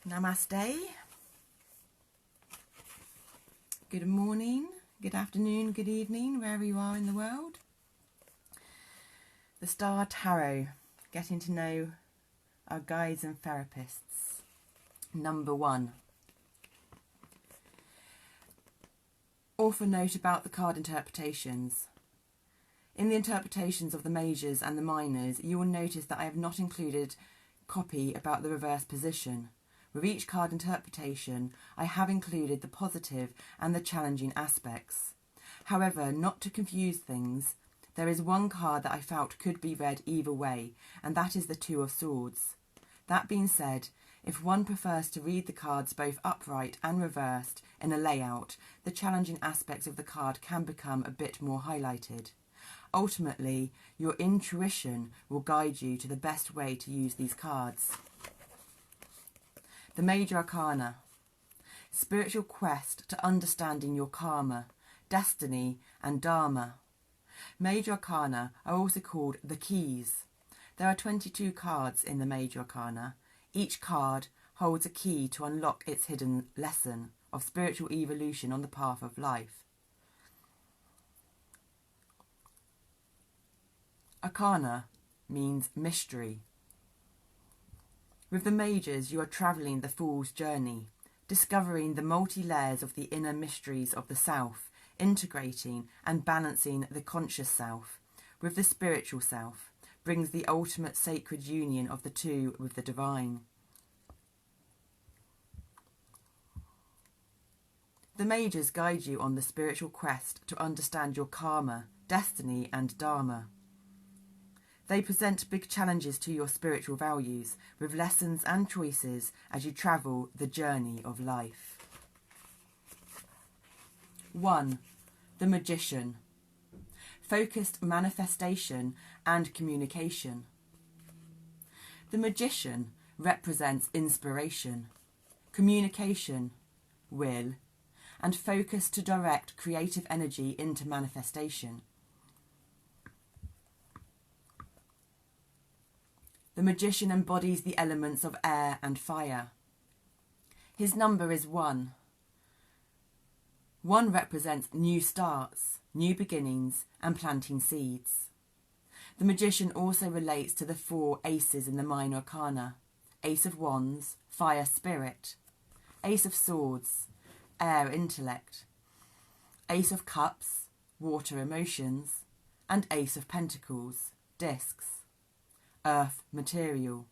Namaste. Good morning, good afternoon, good evening, wherever you are in the world. The Star Tarot, getting to know our guides and therapists. Number 1. Author note about the card interpretations. In the interpretations of the majors and the minors, you will notice that I have not included copy about the reverse position. With each card interpretation, I have included the positive and the challenging aspects. However, not to confuse things, there is one card that I felt could be read either way, and that is the Two of Swords. That being said, if one prefers to read the cards both upright and reversed in a layout, the challenging aspects of the card can become a bit more highlighted. Ultimately, your intuition will guide you to the best way to use these cards. The Major Arcana. Spiritual quest to understanding your karma, destiny and dharma. Major Arcana are also called the keys. There are 22 cards in the Major Arcana. Each card holds a key to unlock its hidden lesson of spiritual evolution on the path of life. Arcana means mystery. With the majors, you are travelling the Fool's journey, discovering the multi-layers of the inner mysteries of the self, integrating and balancing the conscious self with the spiritual self, brings the ultimate sacred union of the two with the divine. The majors guide you on the spiritual quest to understand your karma, destiny and dharma. They present big challenges to your spiritual values, with lessons and choices as you travel the journey of life. 1. The Magician. Focused manifestation and communication. The Magician represents inspiration, communication, will, and focus to direct creative energy into manifestation. The Magician embodies the elements of air and fire. His number is 1. 1 represents new starts, new beginnings, and planting seeds. The Magician also relates to the 4 aces in the Minor Arcana: Ace of Wands, fire spirit; Ace of Swords, air intellect; Ace of Cups, water emotions; and Ace of Pentacles, discs, earth material,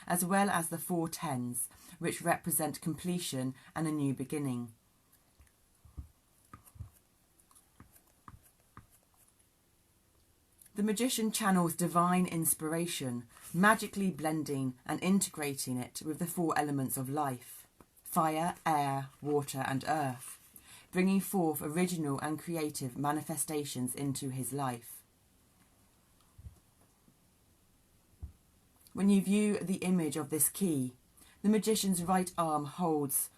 as well as the 4 tens, which represent completion and a new beginning. The Magician channels divine inspiration, magically blending and integrating it with the 4 elements of life: fire, air, water and earth, bringing forth original and creative manifestations into his life. When you view the image of this key, the Magician's right arm holds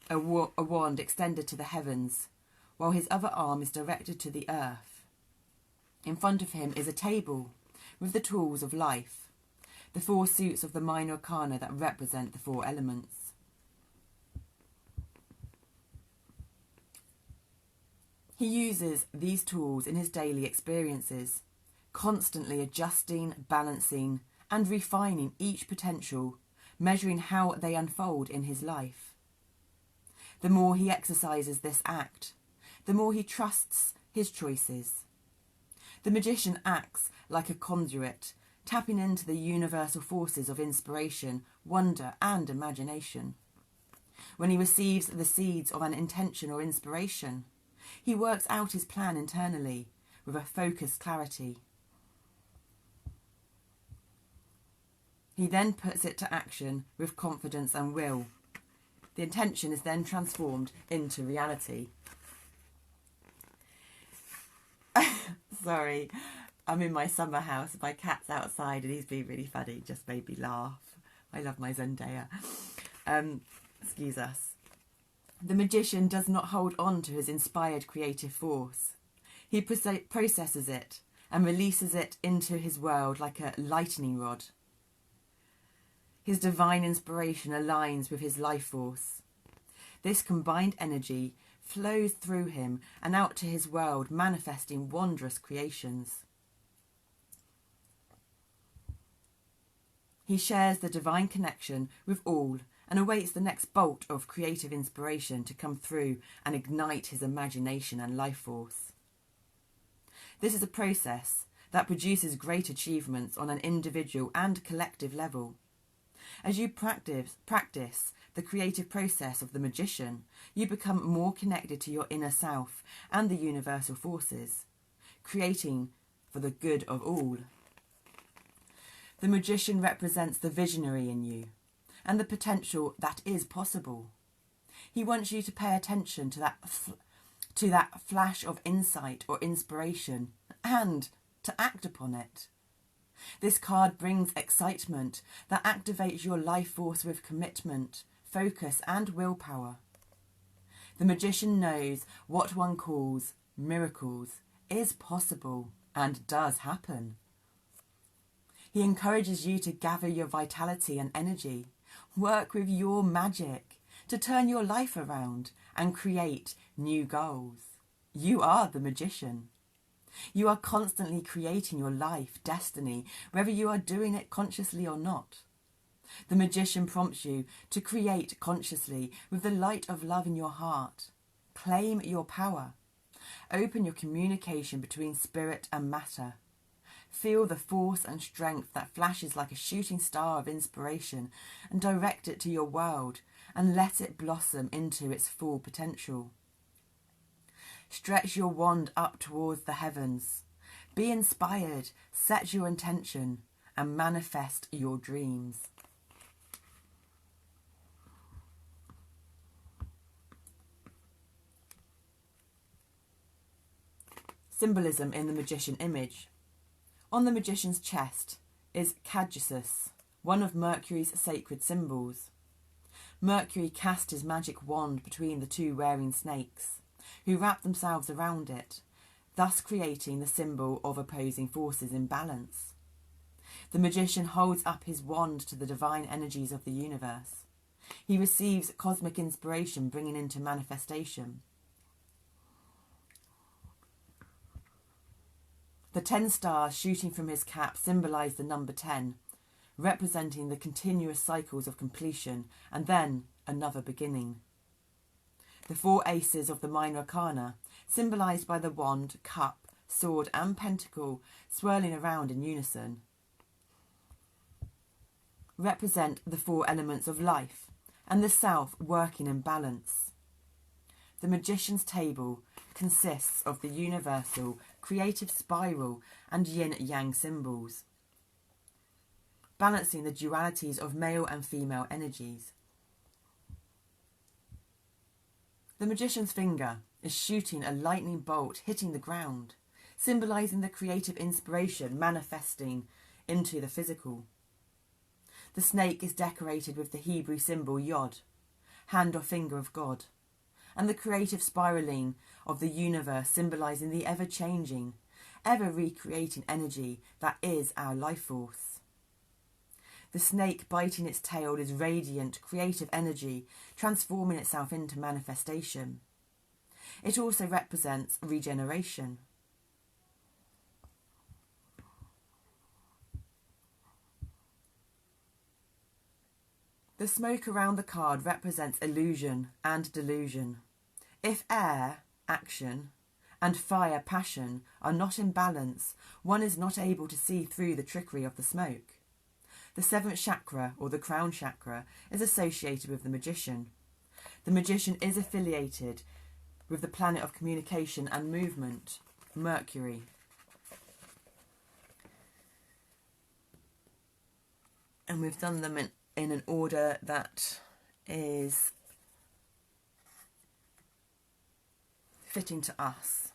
a wand extended to the heavens, while his other arm is directed to the earth. In front of him is a table with the tools of life, the 4 suits of the Minor Arcana that represent the 4 elements. He uses these tools in his daily experiences, constantly adjusting, balancing, and refining each potential, measuring how they unfold in his life. The more he exercises this act, the more he trusts his choices. The Magician acts like a conduit, tapping into the universal forces of inspiration, wonder, and imagination. When he receives the seeds of an intention or inspiration, he works out his plan internally with a focused clarity. He then puts it to action with confidence and will. The intention is then transformed into reality. Sorry, I'm in my summer house. My cat's outside and he's being really funny. Just made me laugh. I love my Zendaya. Excuse us. The Magician does not hold on to his inspired creative force. He processes it and releases it into his world like a lightning rod. His divine inspiration aligns with his life force. This combined energy flows through him and out to his world, manifesting wondrous creations. He shares the divine connection with all and awaits the next bolt of creative inspiration to come through and ignite his imagination and life force. This is a process that produces great achievements on an individual and collective level. As you practice the creative process of the magician, you become more connected to your inner self and the universal forces, creating for the good of all. The magician represents the visionary in you and the potential that is possible. He wants you to pay attention to that flash of insight or inspiration and to act upon it. This card brings excitement that activates your life force with commitment, focus and willpower. The magician knows what one calls miracles is possible and does happen. He encourages you to gather your vitality and energy, work with your magic to turn your life around and create new goals. You are the magician. You are constantly creating your life, destiny, whether you are doing it consciously or not. The magician prompts you to create consciously with the light of love in your heart. Claim your power. Open your communication between spirit and matter. Feel the force and strength that flashes like a shooting star of inspiration and direct it to your world and let it blossom into its full potential. Stretch your wand up towards the heavens. Be inspired, set your intention, and manifest your dreams. Symbolism in the magician image. On the magician's chest is Caduceus, one of Mercury's sacred symbols. Mercury cast his magic wand between the two wearing snakes, who wrap themselves around it, thus creating the symbol of opposing forces in balance. The magician holds up his wand to the divine energies of the universe. He receives cosmic inspiration, bringing into manifestation. The 10 stars shooting from his cap symbolise the number 10, representing the continuous cycles of completion and then another beginning. The 4 aces of the minor arcana, symbolised by the wand, cup, sword and pentacle swirling around in unison, represent the 4 elements of life and the self working in balance. The magician's table consists of the universal creative spiral and yin-yang symbols, balancing the dualities of male and female energies. The magician's finger is shooting a lightning bolt hitting the ground, symbolising the creative inspiration manifesting into the physical. The snake is decorated with the Hebrew symbol Yod, hand or finger of God, and the creative spiralling of the universe symbolising the ever-changing, ever-recreating energy that is our life force. The snake biting its tail is radiant, creative energy, transforming itself into manifestation. It also represents regeneration. The smoke around the card represents illusion and delusion. If air, action, and fire, passion, are not in balance, one is not able to see through the trickery of the smoke. The 7th chakra, or the crown chakra, is associated with the magician. The magician is affiliated with the planet of communication and movement, Mercury. And we've done them in an order that is fitting to us.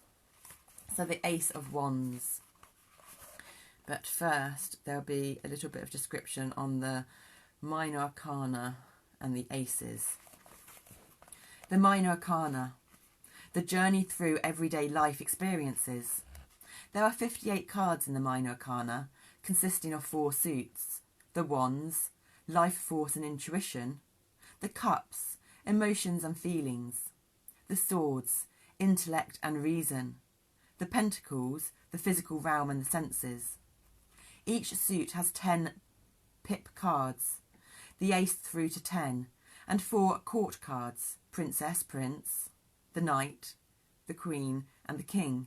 So the Ace of Wands. But first there'll be a little bit of description on the minor arcana and the aces. The minor arcana, the journey through everyday life experiences. There are 58 cards in the minor arcana, consisting of 4 suits: the wands, life force and intuition. The cups, emotions and feelings. The swords, intellect and reason. The pentacles, the physical realm and the senses. Each suit has 10 pip cards, the ace through to 10, and 4 court cards, princess, prince, the knight, the queen and the king.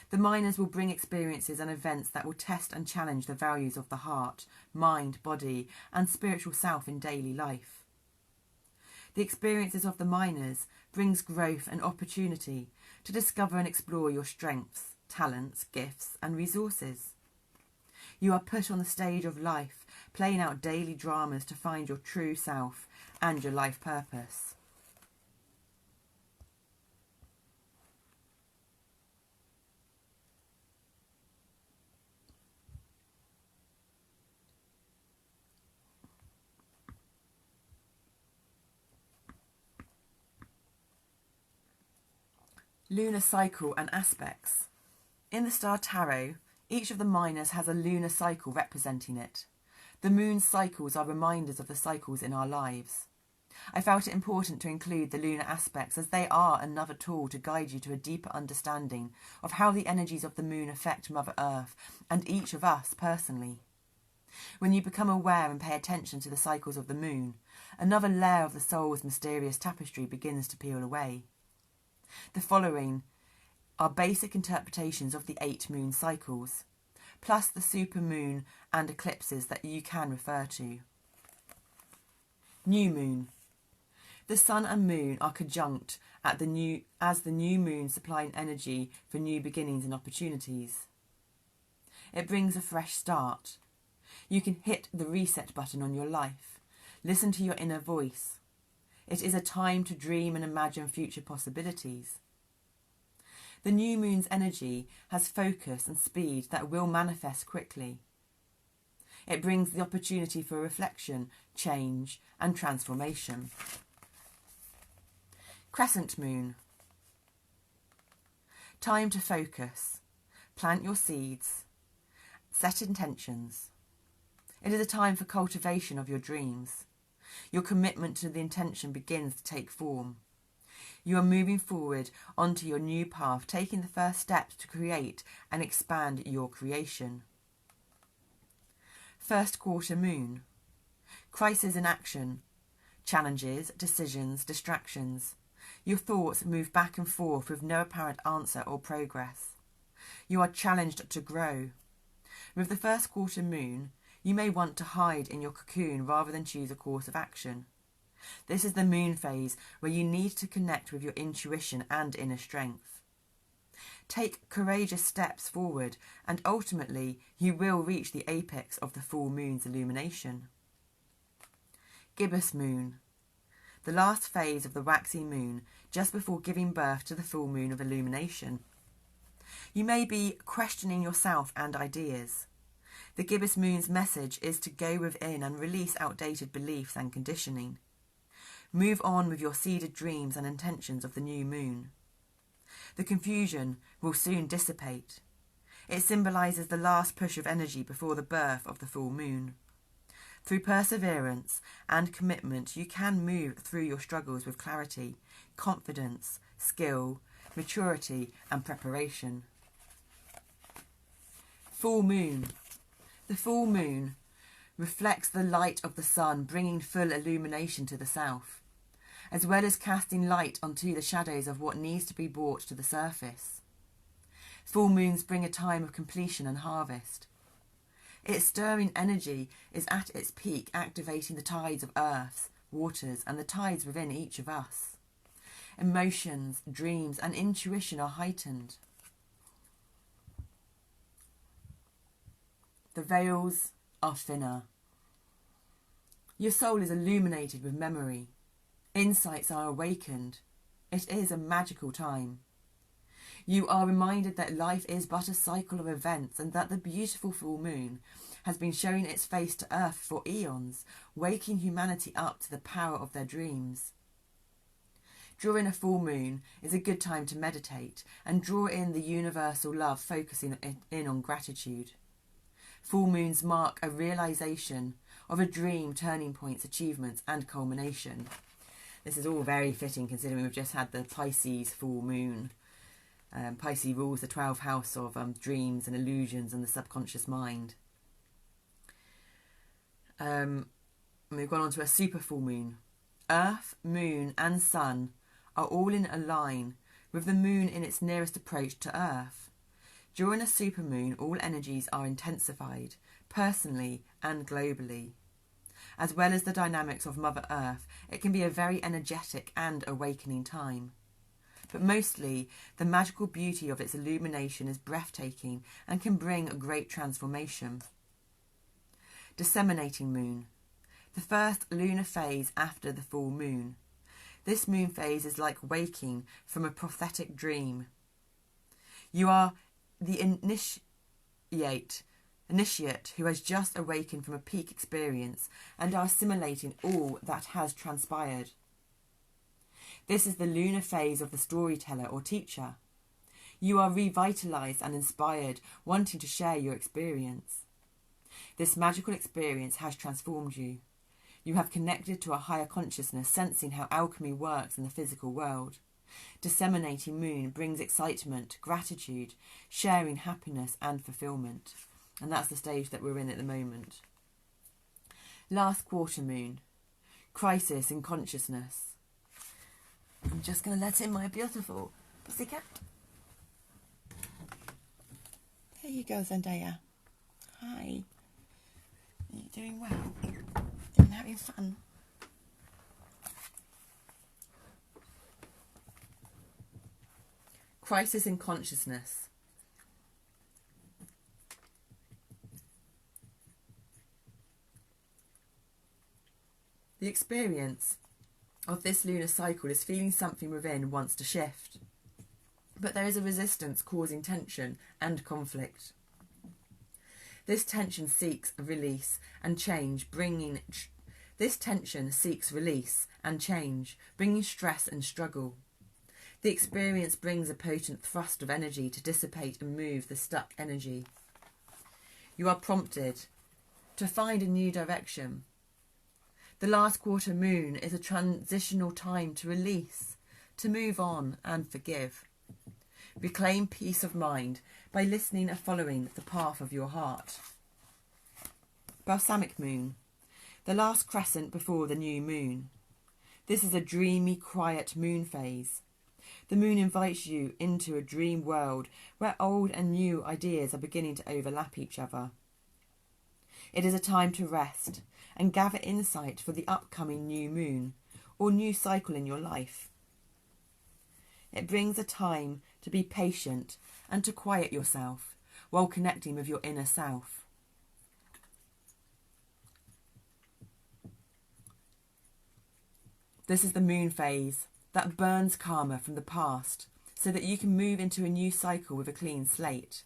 The minors will bring experiences and events that will test and challenge the values of the heart, mind, body and spiritual self in daily life. The experiences of the minors brings growth and opportunity to discover and explore your strengths, talents, gifts and resources. You are put on the stage of life, playing out daily dramas to find your true self and your life purpose. Lunar cycle and aspects. In the Star Tarot, each of the minors has a lunar cycle representing it. The moon's cycles are reminders of the cycles in our lives. I felt it important to include the lunar aspects as they are another tool to guide you to a deeper understanding of how the energies of the moon affect Mother Earth and each of us personally. When you become aware and pay attention to the cycles of the moon, another layer of the soul's mysterious tapestry begins to peel away. The following are basic interpretations of the 8 moon cycles, plus the supermoon and eclipses that you can refer to. New moon. The sun and moon are conjunct as the new moon supplying energy for new beginnings and opportunities. It brings a fresh start. You can hit the reset button on your life. Listen to your inner voice. It is a time to dream and imagine future possibilities. The new moon's energy has focus and speed that will manifest quickly. It brings the opportunity for reflection, change and transformation. Crescent moon. Time to focus. Plant your seeds. Set intentions. It is a time for cultivation of your dreams. Your commitment to the intention begins to take form. You are moving forward onto your new path, taking the first steps to create and expand your creation. First quarter moon. Crisis in action. Challenges, decisions, distractions. Your thoughts move back and forth with no apparent answer or progress. You are challenged to grow. With the first quarter moon, you may want to hide in your cocoon rather than choose a course of action. This is the moon phase where you need to connect with your intuition and inner strength. Take courageous steps forward and ultimately you will reach the apex of the full moon's illumination. Gibbous moon. The last phase of the waxy moon just before giving birth to the full moon of illumination. You may be questioning yourself and ideas. The gibbous moon's message is to go within and release outdated beliefs and conditioning. Move on with your seeded dreams and intentions of the new moon. The confusion will soon dissipate. It symbolises the last push of energy before the birth of the full moon. Through perseverance and commitment, you can move through your struggles with clarity, confidence, skill, maturity and preparation. Full moon. The full moon reflects the light of the sun, bringing full illumination to the south, as well as casting light onto the shadows of what needs to be brought to the surface. Full moons bring a time of completion and harvest. Its stirring energy is at its peak, activating the tides of earth, waters, and the tides within each of us. Emotions, dreams, and intuition are heightened. The veils are thinner. Your soul is illuminated with memory. Insights are awakened. It is a magical time. You are reminded that life is but a cycle of events and that the beautiful full moon has been showing its face to earth for eons, waking humanity up to the power of their dreams. During a full moon is a good time to meditate and draw in the universal love, focusing in on gratitude. Full moons mark a realisation of a dream, turning points, achievements and culmination. This is all very fitting considering we've just had the Pisces full moon. Pisces rules the 12th house of dreams and illusions and the subconscious mind. And we've gone on to a super full moon. Earth, moon and sun are all in a line, with the moon in its nearest approach to Earth. During a supermoon, all energies are intensified, personally and globally. As well as the dynamics of Mother Earth, it can be a very energetic and awakening time. But mostly, the magical beauty of its illumination is breathtaking and can bring a great transformation. Disseminating moon. The first lunar phase after the full moon. This moon phase is like waking from a prophetic dream. You are the initiate who has just awakened from a peak experience and are assimilating all that has transpired. This is the lunar phase of the storyteller or teacher. You are revitalised and inspired, wanting to share your experience. This magical experience has transformed you. You have connected to a higher consciousness, sensing how alchemy works in the physical world. Disseminating moon brings excitement, gratitude, sharing happiness and fulfilment. And that's the stage that we're in at the moment. Last quarter moon. Crisis in consciousness. I'm just going to let in my beautiful pussycat. There you go, Zendaya. Hi. Are you doing well? You're having fun? Crisis in consciousness. The experience of this lunar cycle is feeling something within wants to shift. But there is a resistance causing tension and conflict. This tension seeks release and change, bringing stress and struggle. The experience brings a potent thrust of energy to dissipate and move the stuck energy. You are prompted to find a new direction. The last quarter moon is a transitional time to release, to move on and forgive. Reclaim peace of mind by listening and following the path of your heart. Balsamic moon. The last crescent before the new moon. This is a dreamy, quiet moon phase. The moon invites you into a dream world where old and new ideas are beginning to overlap each other. It is a time to rest and gather insight for the upcoming new moon or new cycle in your life. It brings a time to be patient and to quiet yourself while connecting with your inner self. This is the moon phase that burns karma from the past so that you can move into a new cycle with a clean slate.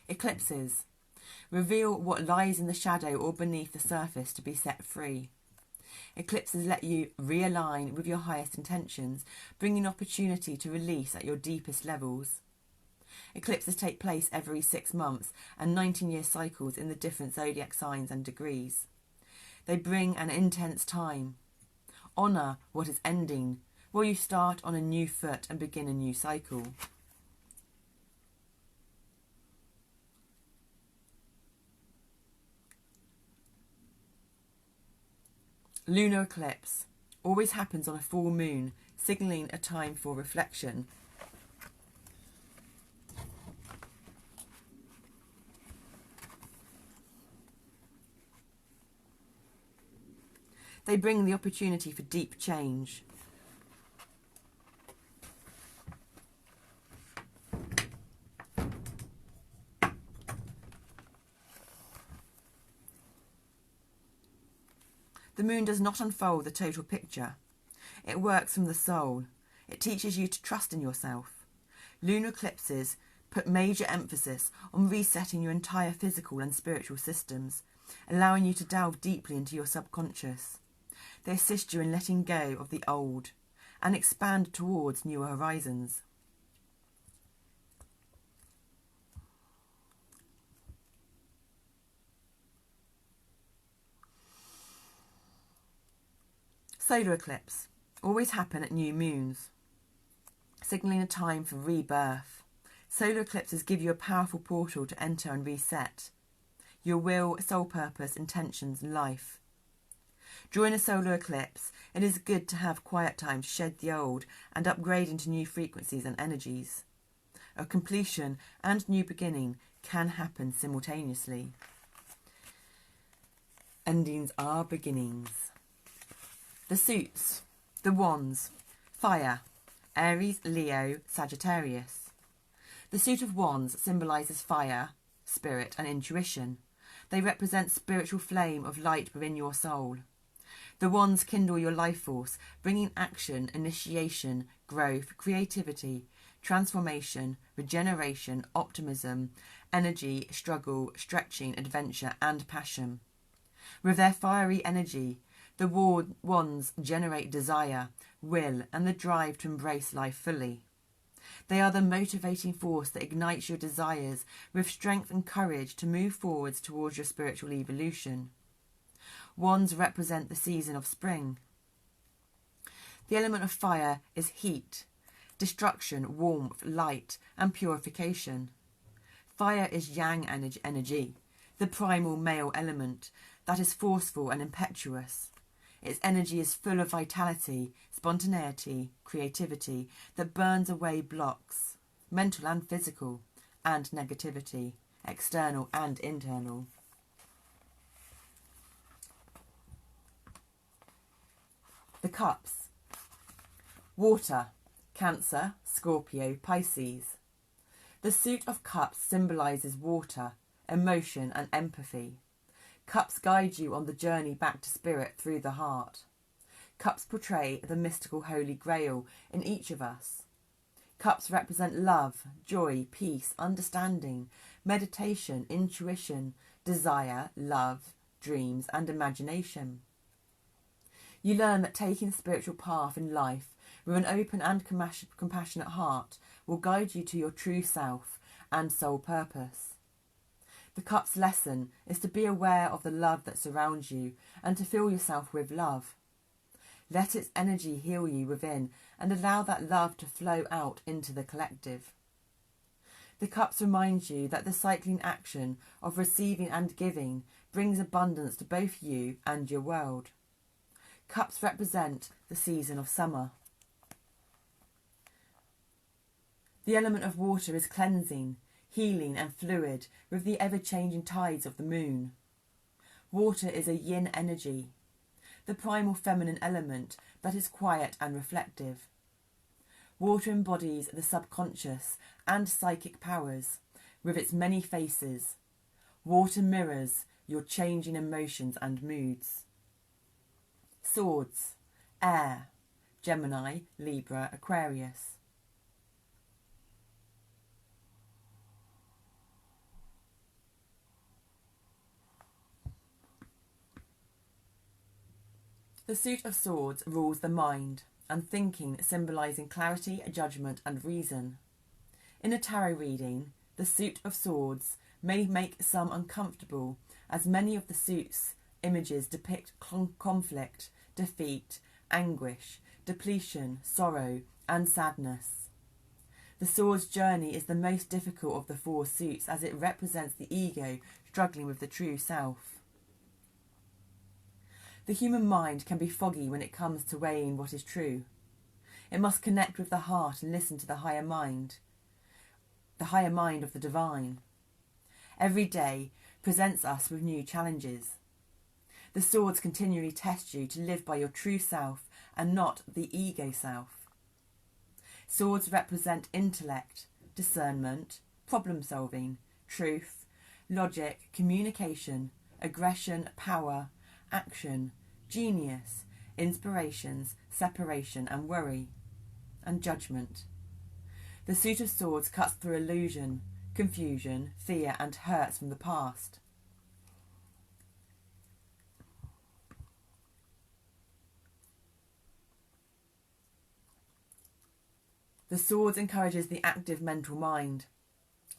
Eclipses reveal what lies in the shadow or beneath the surface to be set free. Eclipses let you realign with your highest intentions, bringing opportunity to release at your deepest levels. Eclipses take place every 6 months and 19-year cycles in the different zodiac signs and degrees. They bring an intense time. Honour what is ending, while you start on a new foot and begin a new cycle. Lunar eclipse always happens on a full moon, signalling a time for reflection. They bring the opportunity for deep change. The moon does not unfold the total picture. It works from the soul. It teaches you to trust in yourself. Lunar eclipses put major emphasis on resetting your entire physical and spiritual systems, allowing you to delve deeply into your subconscious. They assist you in letting go of the old and expand towards newer horizons. Solar eclipse always happen at new moons, signalling a time for rebirth. Solar eclipses give you a powerful portal to enter and reset your will, soul purpose, intentions and life. During a solar eclipse, it is good to have quiet time to shed the old and upgrade into new frequencies and energies. A completion and new beginning can happen simultaneously. Endings are beginnings. The suits, the wands, fire, Aries, Leo, Sagittarius. The suit of wands symbolises fire, spirit and intuition. They represent spiritual flame of light within your soul. The wands kindle your life force, bringing action, initiation, growth, creativity, transformation, regeneration, optimism, energy, struggle, stretching, adventure and passion. With their fiery energy, the wands generate desire, will and the drive to embrace life fully. They are the motivating force that ignites your desires with strength and courage to move forwards towards your spiritual evolution. Wands represent the season of spring. The element of fire is heat, destruction, warmth, light and purification. Fire is yang energy, the primal male element that is forceful and impetuous. Its energy is full of vitality, spontaneity, creativity that burns away blocks, mental and physical, and negativity, external and internal. The cups. Water, Cancer, Scorpio, Pisces. The suit of cups symbolises water, emotion and empathy. Cups guide you on the journey back to spirit through the heart. Cups portray the mystical Holy Grail in each of us. Cups represent love, joy, peace, understanding, meditation, intuition, desire, love, dreams and imagination. You learn that taking the spiritual path in life with an open and compassionate heart will guide you to your true self and soul purpose. The cup's lesson is to be aware of the love that surrounds you and to fill yourself with love. Let its energy heal you within and allow that love to flow out into the collective. The cups remind you that the cycling action of receiving and giving brings abundance to both you and your world. Cups represent the season of summer. The element of water is cleansing, healing and fluid with the ever-changing tides of the moon. Water is a yin energy, the primal feminine element that is quiet and reflective. Water embodies the subconscious and psychic powers with its many faces. Water mirrors your changing emotions and moods. Swords, air, Gemini, Libra, Aquarius. The suit of swords rules the mind, and thinking symbolising clarity, judgment and reason. In a tarot reading, the suit of swords may make some uncomfortable, as many of the suit's images depict conflict, defeat, anguish, depletion, sorrow and sadness. The sword's journey is the most difficult of the four suits as it represents the ego struggling with the true self. The human mind can be foggy when it comes to weighing what is true. It must connect with the heart and listen to the higher mind of the divine. Every day presents us with new challenges. The swords continually test you to live by your true self and not the ego self. Swords represent intellect, discernment, problem solving, truth, logic, communication, aggression, power, action, genius, inspirations, separation and worry, and judgment. The suit of swords cuts through illusion, confusion, fear and hurts from the past. The swords encourages the active mental mind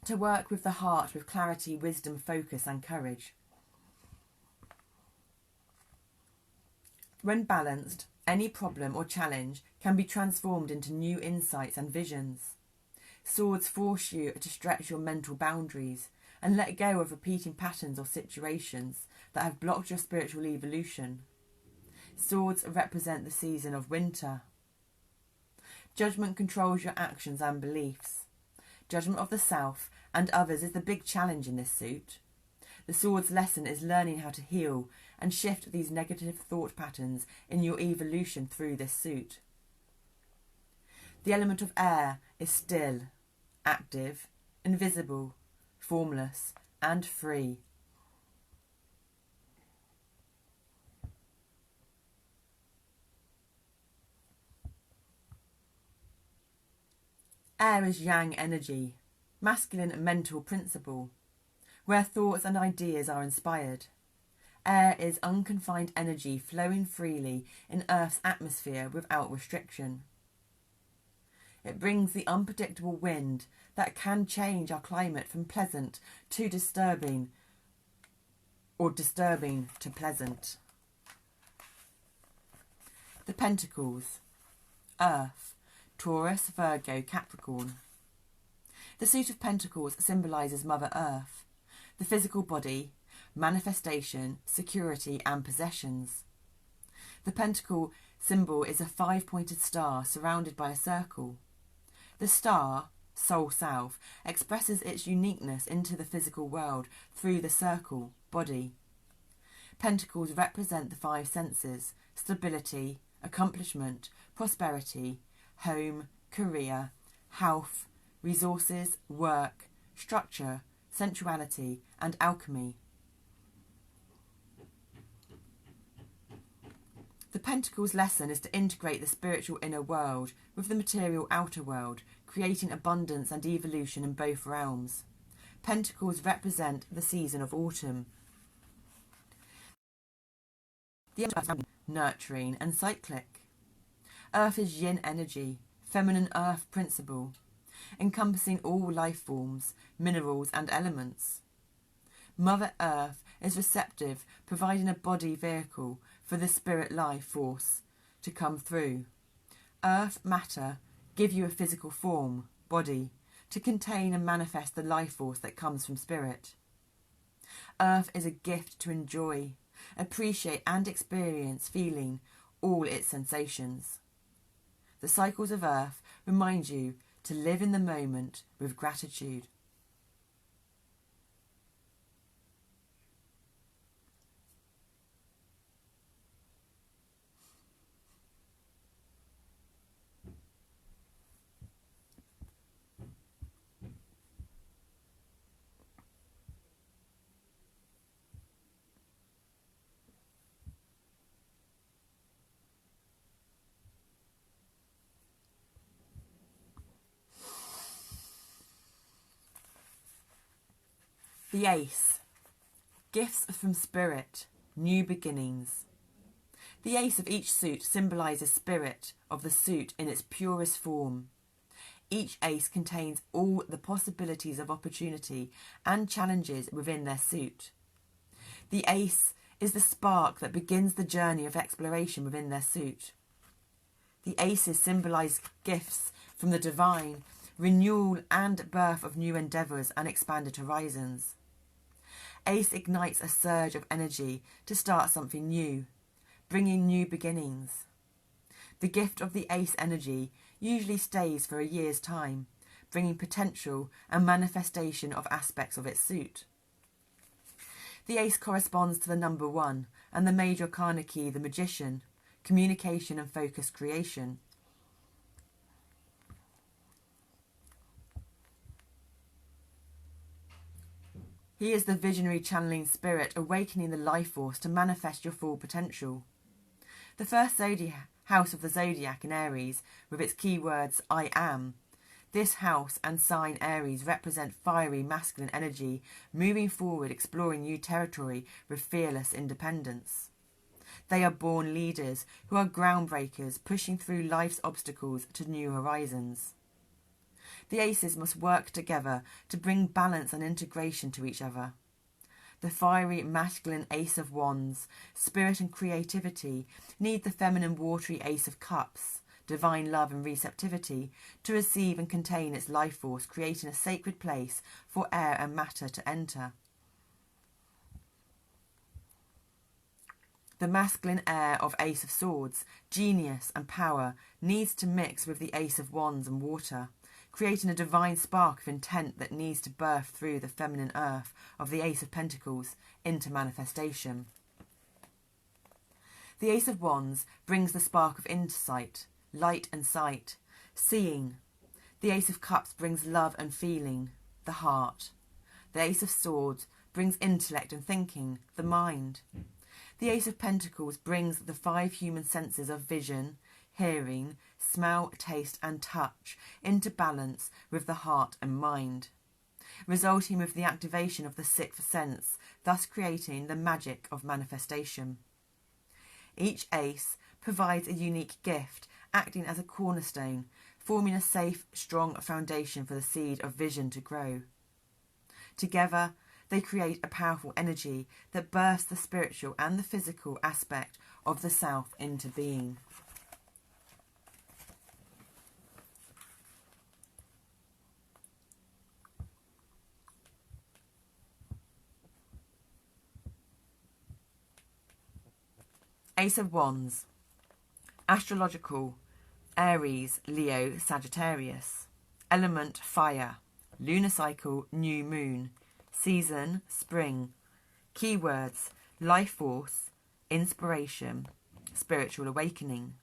to work with the heart with clarity, wisdom, focus and courage. When balanced, Any problem or challenge can be transformed into new insights and visions. Swords force you to stretch your mental boundaries and let go of repeating patterns or situations that have blocked your spiritual evolution. Swords represent the season of winter. Judgment controls your actions and beliefs. Judgment of the self and others is the big challenge in this suit. The sword's lesson is learning how to heal and shift these negative thought patterns in your evolution through this suit. The element of air is still, active, invisible, formless, and free. Air is yang energy, masculine mental principle, where thoughts and ideas are inspired. Air is unconfined energy flowing freely in Earth's atmosphere without restriction. It brings the unpredictable wind that can change our climate from pleasant to disturbing, or disturbing to pleasant. The Pentacles, Earth, Taurus, Virgo, Capricorn. The suit of Pentacles symbolises Mother Earth, the physical body, manifestation, security and possessions. The pentacle symbol is a 5-pointed star surrounded by a circle. The star, soul self, expresses its uniqueness into the physical world through the circle, body. Pentacles represent the 5 senses: stability, accomplishment, prosperity, home, career, health, resources, work, structure, sensuality, and alchemy. The Pentacles lesson is to integrate the spiritual inner world with the material outer world, creating abundance and evolution in both realms. Pentacles represent the season of autumn. The nurturing and cyclic. Earth is yin energy, feminine earth principle, encompassing all life forms, minerals and elements. Mother Earth is receptive, providing a body vehicle for the spirit life force to come through. Earth, matter, give you a physical form, body, to contain and manifest the life force that comes from spirit. Earth is a gift to enjoy, appreciate and experience, feeling all its sensations. The cycles of Earth remind you to live in the moment with gratitude. The Ace, gifts from spirit, new beginnings. The ace of each suit symbolises spirit of the suit in its purest form. Each ace contains all the possibilities of opportunity and challenges within their suit. The ace is the spark that begins the journey of exploration within their suit. The aces symbolise gifts from the divine, renewal and birth of new endeavours and expanded horizons. Ace ignites a surge of energy to start something new, bringing new beginnings. The gift of the ace energy usually stays for a year's time, bringing potential and manifestation of aspects of its suit. The ace corresponds to the number 1 and the major arcana key, the magician, communication and focused creation. He is the visionary channeling spirit, awakening the life force to manifest your full potential. The first house of the zodiac in Ayres, with its keywords I am. This house and sign Ayres represent fiery masculine energy, moving forward, exploring new territory with fearless independence. They are born leaders who are groundbreakers, pushing through life's obstacles to new horizons. The aces must work together to bring balance and integration to each other. The fiery masculine Ace of Wands, spirit and creativity, need the feminine watery Ace of Cups, divine love and receptivity, to receive and contain its life force, creating a sacred place for air and matter to enter. The masculine air of Ace of Swords, genius and power, needs to mix with the Ace of Wands and water, creating a divine spark of intent that needs to birth through the feminine earth of the Ace of Pentacles into manifestation. The Ace of Wands brings the spark of insight, light and sight, seeing. The Ace of Cups brings love and feeling, the heart. The Ace of Swords brings intellect and thinking, the mind. The Ace of Pentacles brings the 5 human senses of vision, hearing, smell, taste and touch into balance with the heart and mind, resulting with the activation of the 6th sense, thus creating the magic of manifestation. Each ace provides a unique gift, acting as a cornerstone, forming a safe, strong foundation for the seed of vision to grow. Together, they create a powerful energy that births the spiritual and the physical aspect of the self into being. Ace of Wands, astrological, Aries, Leo, Sagittarius. Element, fire. Lunar cycle, new moon. Season, spring. Keywords, life force, inspiration, spiritual awakening.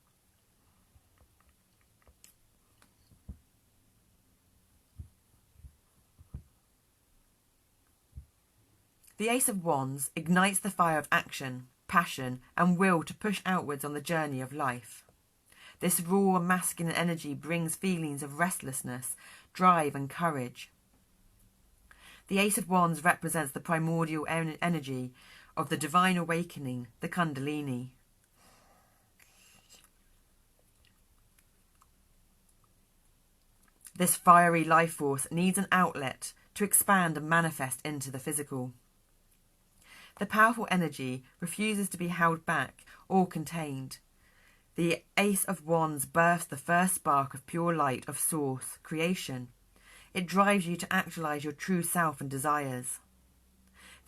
The Ace of Wands ignites the fire of action, passion and will to push outwards on the journey of life. This raw masculine energy brings feelings of restlessness, drive and courage. The Ace of Wands represents the primordial energy of the divine awakening, the Kundalini. This fiery life force needs an outlet to expand and manifest into the physical. The powerful energy refuses to be held back or contained. The Ace of Wands births the first spark of pure light of source, creation. It drives you to actualize your true self and desires.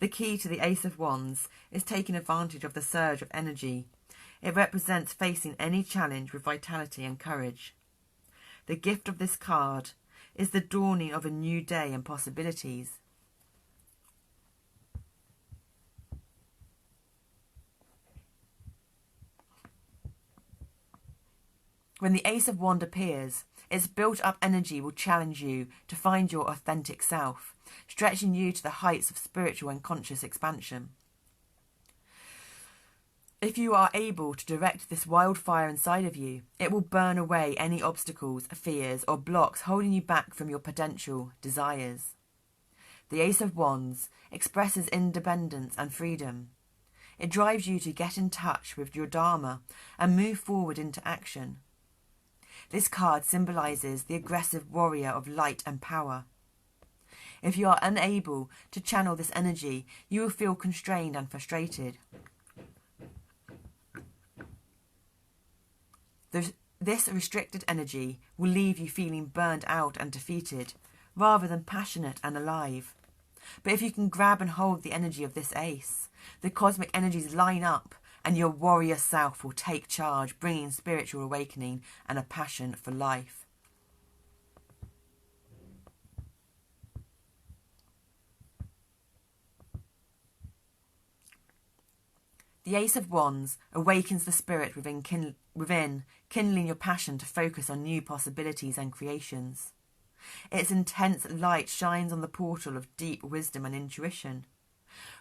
The key to the Ace of Wands is taking advantage of the surge of energy. It represents facing any challenge with vitality and courage. The gift of this card is the dawning of a new day and possibilities. When the Ace of Wands appears, its built-up energy will challenge you to find your authentic self, stretching you to the heights of spiritual and conscious expansion. If you are able to direct this wildfire inside of you, it will burn away any obstacles, fears or blocks holding you back from your potential desires. The Ace of Wands expresses independence and freedom. It drives you to get in touch with your Dharma and move forward into action. This card symbolises the aggressive warrior of light and power. If you are unable to channel this energy, you will feel constrained and frustrated. This restricted energy will leave you feeling burned out and defeated, rather than passionate and alive. But if you can grab and hold the energy of this ace, the cosmic energies line up and your warrior self will take charge, bringing spiritual awakening and a passion for life. The Ace of Wands awakens the spirit within, kindling your passion to focus on new possibilities and creations. Its intense light shines on the portal of deep wisdom and intuition.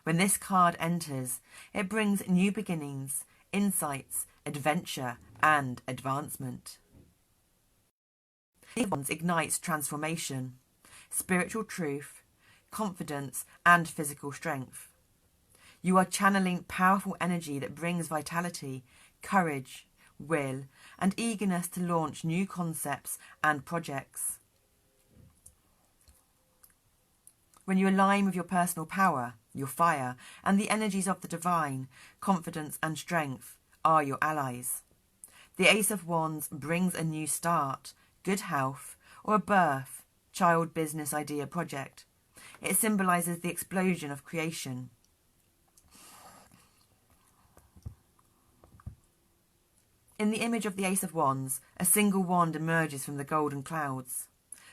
When this card enters, it brings new beginnings, insights, adventure and advancement. The Ace of Wands ignites transformation, spiritual truth, confidence and physical strength. You are channeling powerful energy that brings vitality, courage, will and eagerness to launch new concepts and projects. When you align with your personal power, your fire, and the energies of the divine, confidence and strength, are your allies. The Ace of Wands brings a new start, good health, or a birth, child, business, idea, project. It symbolises the explosion of creation. In the image of the Ace of Wands, a single wand emerges from the golden clouds.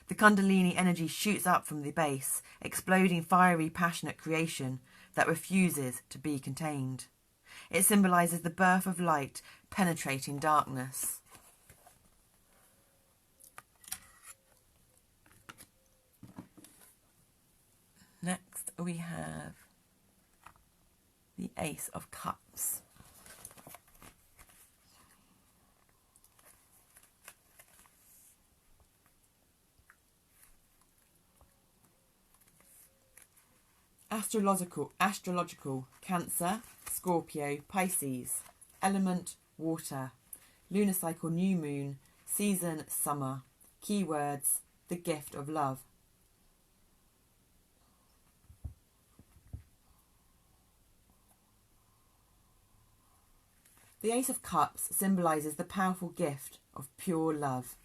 The Kundalini energy shoots up from the base, exploding fiery, passionate creation that refuses to be contained. It symbolises the birth of light penetrating darkness. Next we have the Ace of Cups. Astrological, Cancer, Scorpio, Pisces. Element, water. Lunar cycle, new moon. Season, summer. Keywords, the gift of love. The Ace of Cups symbolises the powerful gift of pure love.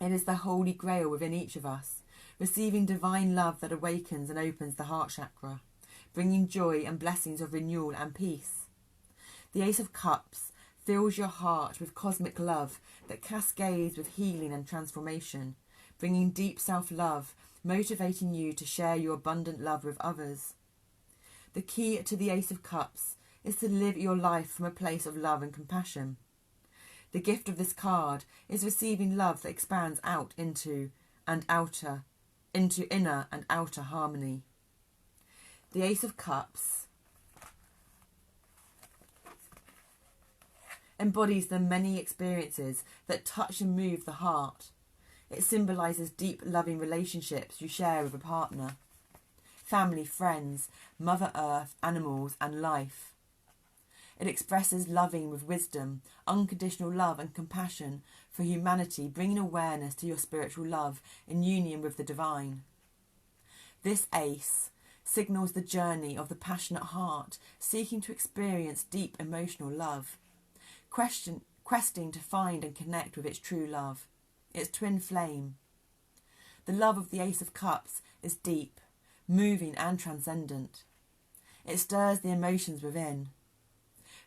It is the holy grail within each of us, receiving divine love that awakens and opens the heart chakra, bringing joy and blessings of renewal and peace. The Ace of Cups fills your heart with cosmic love that cascades with healing and transformation, bringing deep self-love, motivating you to share your abundant love with others. The key to the Ace of Cups is to live your life from a place of love and compassion. The gift of this card is receiving love that expands out into inner and outer harmony. The Ace of Cups embodies the many experiences that touch and move the heart. It symbolises deep loving relationships you share with a partner, family, friends, Mother Earth, animals and life. It expresses loving with wisdom, unconditional love and compassion for humanity, bringing awareness to your spiritual love in union with the divine. This ace signals the journey of the passionate heart seeking to experience deep emotional love, questing to find and connect with its true love, its twin flame. The love of the Ace of Cups is deep, moving and transcendent. It stirs the emotions within.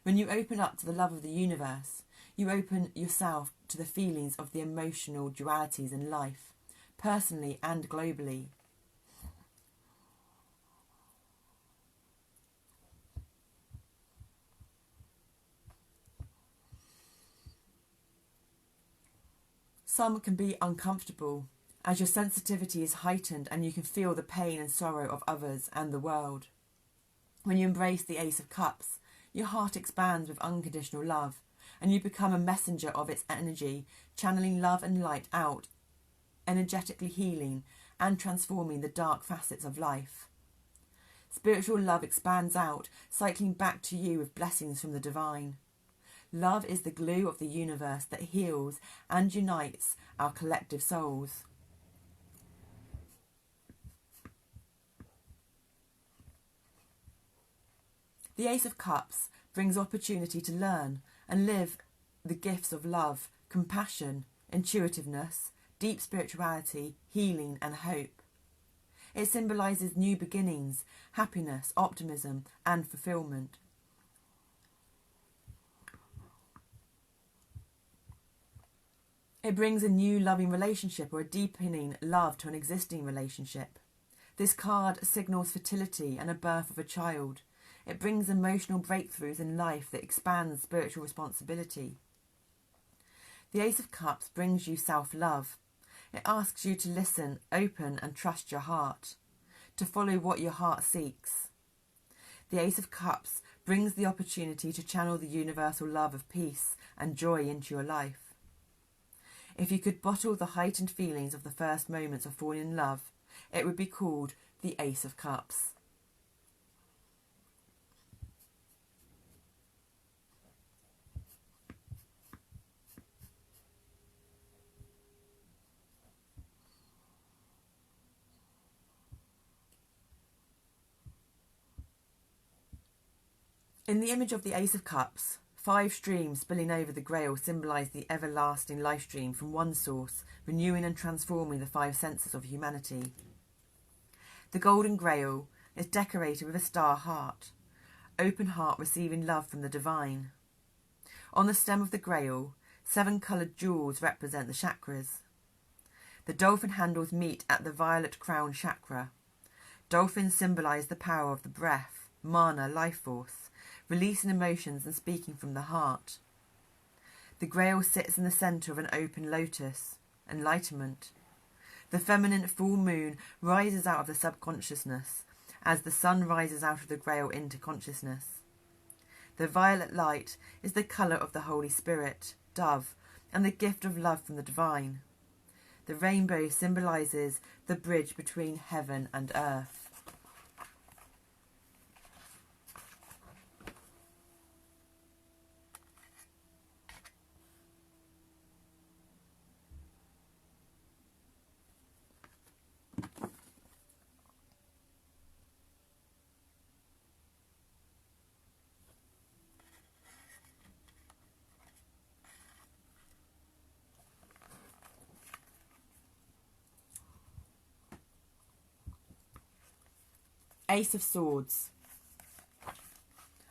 When you open up to the love of the universe, you open yourself to the feelings of the emotional dualities in life, personally and globally. Some can be uncomfortable, as your sensitivity is heightened and you can feel the pain and sorrow of others and the world. When you embrace the Ace of Cups, your heart expands with unconditional love, and you become a messenger of its energy, channeling love and light out, energetically healing and transforming the dark facets of life. Spiritual love expands out, cycling back to you with blessings from the divine. Love is the glue of the universe that heals and unites our collective souls. The Ace of Cups brings opportunity to learn and live the gifts of love, compassion, intuitiveness, deep spirituality, healing and hope. It symbolises new beginnings, happiness, optimism and fulfilment. It brings a new loving relationship or a deepening love to an existing relationship. This card signals fertility and a birth of a child. It brings emotional breakthroughs in life that expands spiritual responsibility. The Ace of Cups brings you self-love. It asks you to listen, open and trust your heart, to follow what your heart seeks. The Ace of Cups brings the opportunity to channel the universal love of peace and joy into your life. If you could bottle the heightened feelings of the first moments of falling in love, it would be called the Ace of Cups. In the image of the Ace of Cups, 5 streams spilling over the Grail symbolise the everlasting life stream from one source, renewing and transforming the 5 senses of humanity. The Golden Grail is decorated with a star heart, open heart receiving love from the divine. On the stem of the Grail, 7 coloured jewels represent the chakras. The dolphin handles meet at the violet crown chakra. Dolphins symbolise the power of the breath, mana, life force, releasing emotions and speaking from the heart. The Grail sits in the centre of an open lotus, enlightenment. The feminine full moon rises out of the subconsciousness as the sun rises out of the Grail into consciousness. The violet light is the colour of the Holy Spirit, dove, and the gift of love from the divine. The rainbow symbolises the bridge between heaven and earth. Ace of Swords.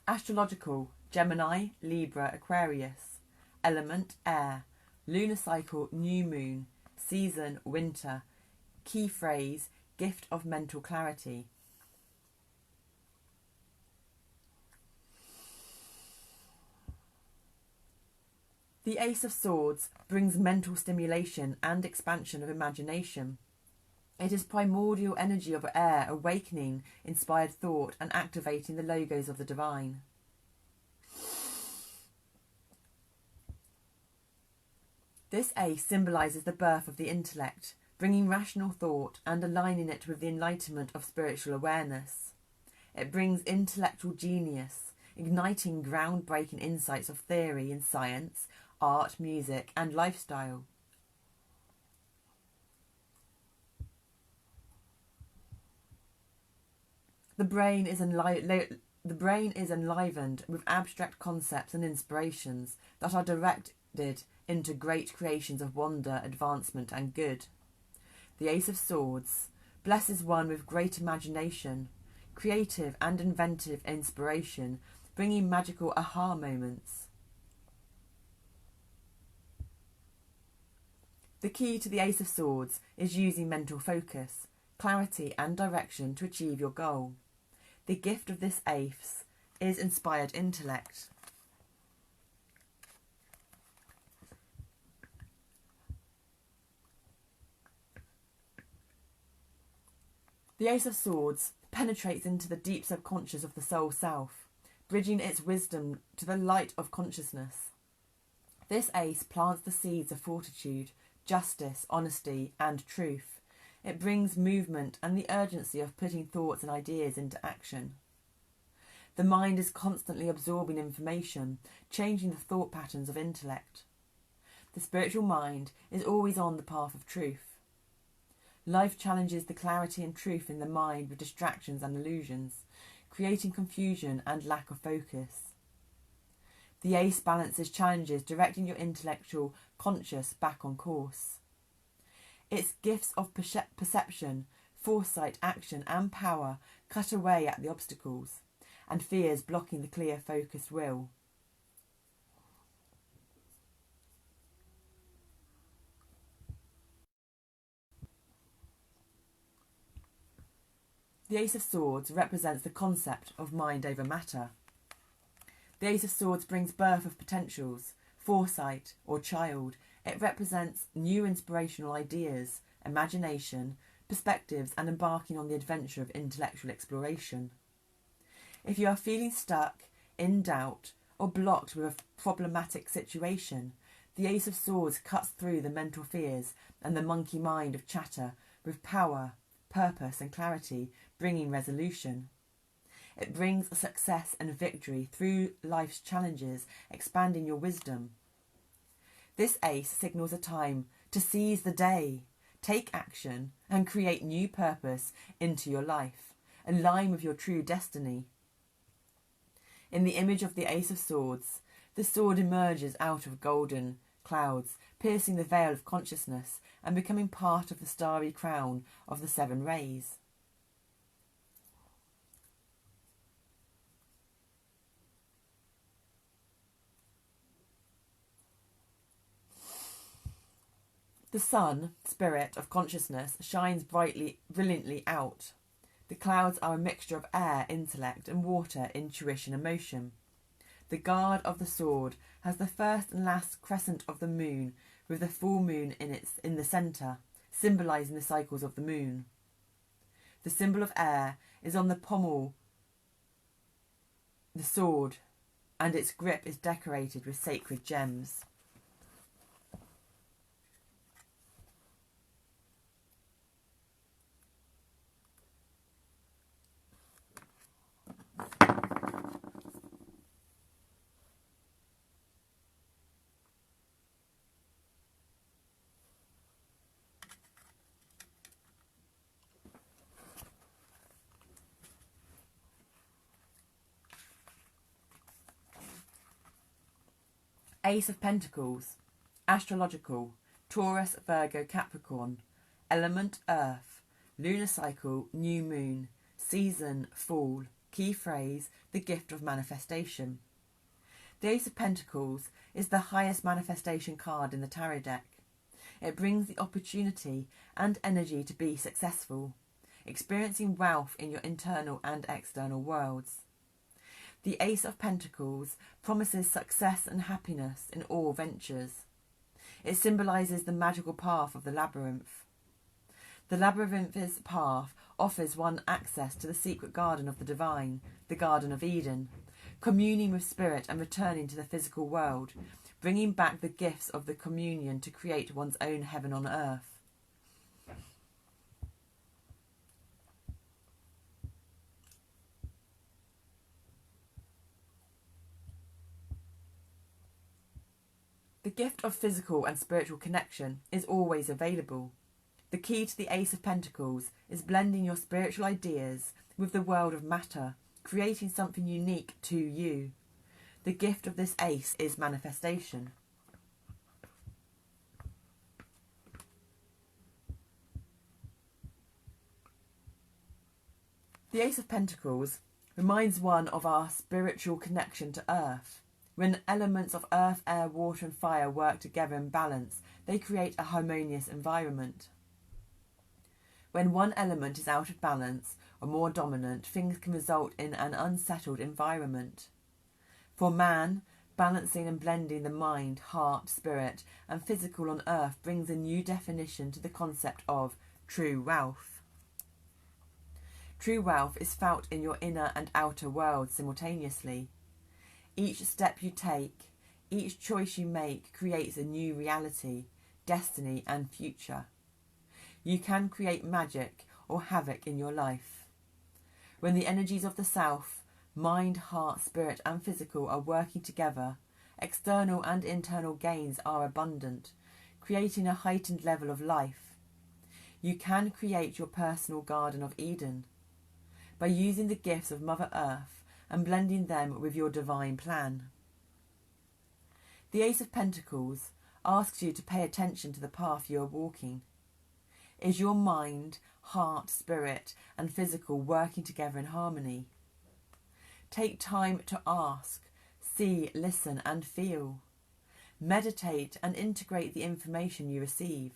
Astrological: Gemini, Libra, Aquarius. Element: air. Lunar cycle: new moon. Season: winter. Key phrase: gift of mental clarity. The Ace of Swords brings mental stimulation and expansion of imagination. It is primordial energy of air, awakening inspired thought and activating the logos of the divine. This ace symbolises the birth of the intellect, bringing rational thought and aligning it with the enlightenment of spiritual awareness. It brings intellectual genius, igniting groundbreaking insights of theory in science, art, music and lifestyle. The brain is enlivened with abstract concepts and inspirations that are directed into great creations of wonder, advancement and good. The Ace of Swords blesses one with great imagination, creative and inventive inspiration, bringing magical aha moments. The key to the Ace of Swords is using mental focus, clarity and direction to achieve your goal. The gift of this ace is inspired intellect. The Ace of Swords penetrates into the deep subconscious of the soul self, bridging its wisdom to the light of consciousness. This ace plants the seeds of fortitude, justice, honesty and truth. It brings movement and the urgency of putting thoughts and ideas into action. The mind is constantly absorbing information, changing the thought patterns of intellect. The spiritual mind is always on the path of truth. Life challenges the clarity and truth in the mind with distractions and illusions, creating confusion and lack of focus. The ace balances challenges, directing your intellectual conscious back on course. Its gifts of perception, foresight, action and power cut away at the obstacles and fears blocking the clear, focused will. The Ace of Swords represents the concept of mind over matter. The Ace of Swords brings birth of potentials, foresight or child. It represents new inspirational ideas, imagination, perspectives and embarking on the adventure of intellectual exploration. If you are feeling stuck, in doubt or blocked with a problematic situation, the Ace of Swords cuts through the mental fears and the monkey mind of chatter with power, purpose and clarity, bringing resolution. It brings success and victory through life's challenges, expanding your wisdom. This ace signals a time to seize the day, take action and create new purpose into your life, align with your true destiny. In the image of the Ace of Swords, the sword emerges out of golden clouds, piercing the veil of consciousness and becoming part of the starry crown of the 7 rays. The sun, spirit of consciousness, shines brilliantly out. The clouds are a mixture of air, intellect, and water, intuition, emotion. The guard of the sword has the first and last crescent of the moon, with the full moon in the centre, symbolising the cycles of the moon. The symbol of air is on the pommel, the sword, and its grip is decorated with sacred gems. Ace of Pentacles, astrological, Taurus, Virgo, Capricorn, element Earth, lunar cycle, new moon, season, fall, key phrase, the gift of manifestation. The Ace of Pentacles is the highest manifestation card in the tarot deck. It brings the opportunity and energy to be successful, experiencing wealth in your internal and external worlds. The Ace of Pentacles promises success and happiness in all ventures. It symbolises the magical path of the labyrinth. The labyrinth's path offers one access to the secret garden of the divine, the Garden of Eden, communing with spirit and returning to the physical world, bringing back the gifts of the communion to create one's own heaven on earth. The gift of physical and spiritual connection is always available. The key to the Ace of Pentacles is blending your spiritual ideas with the world of matter, creating something unique to you. The gift of this ace is manifestation. The Ace of Pentacles reminds one of our spiritual connection to Earth. When elements of earth, air, water and fire work together in balance, they create a harmonious environment. When one element is out of balance or more dominant, things can result in an unsettled environment. For man, balancing and blending the mind, heart, spirit and physical on earth brings a new definition to the concept of true wealth. True wealth is felt in your inner and outer world simultaneously. Each step you take, each choice you make creates a new reality, destiny and future. You can create magic or havoc in your life. When the energies of the self, mind, heart, spirit and physical are working together, external and internal gains are abundant, creating a heightened level of life. You can create your personal Garden of Eden by using the gifts of Mother Earth and blending them with your divine plan. The Ace of Pentacles asks you to pay attention to the path you are walking. Is your mind, heart, spirit and physical working together in harmony? Take time to ask, see, listen and feel. Meditate and integrate the information you receive.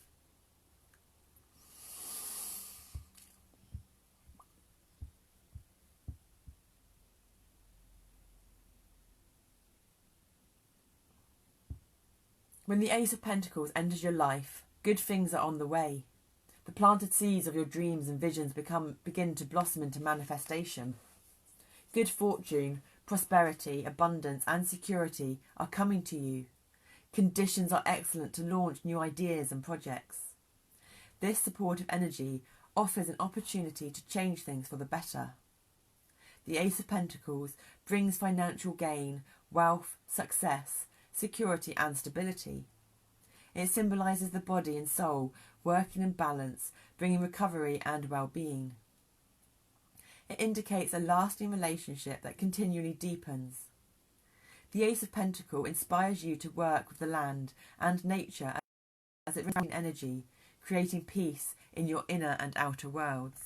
When the Ace of Pentacles enters your life, good things are on the way. The planted seeds of your dreams and visions begin to blossom into manifestation. Good fortune, prosperity, abundance and security are coming to you. Conditions are excellent to launch new ideas and projects. This supportive energy offers an opportunity to change things for the better. The Ace of Pentacles brings financial gain, wealth, success, security and stability. It symbolises the body and soul working in balance, bringing recovery and well-being. It indicates a lasting relationship that continually deepens. The Ace of Pentacles inspires you to work with the land and nature as it retains energy, creating peace in your inner and outer worlds.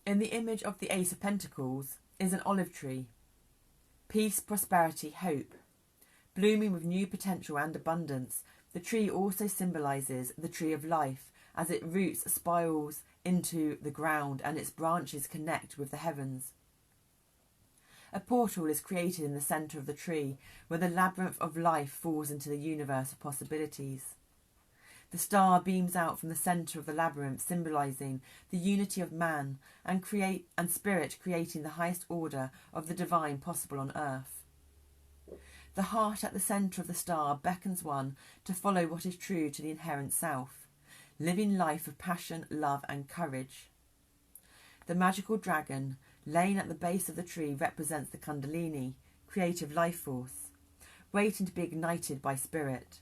In the image of the Ace of Pentacles is an olive tree. Peace, prosperity, hope. Blooming with new potential and abundance, the tree also symbolises the tree of life as its roots spirals into the ground and its branches connect with the heavens. A portal is created in the centre of the tree where the labyrinth of life falls into the universe of possibilities. The star beams out from the centre of the labyrinth, symbolising the unity of man and spirit, creating the highest order of the divine possible on earth. The heart at the centre of the star beckons one to follow what is true to the inherent self, living life of passion, love and courage. The magical dragon, laying at the base of the tree, represents the Kundalini, creative life force, waiting to be ignited by spirit.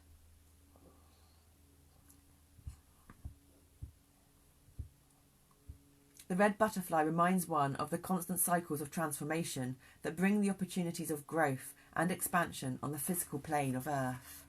The red butterfly reminds one of the constant cycles of transformation that bring the opportunities of growth and expansion on the physical plane of Earth.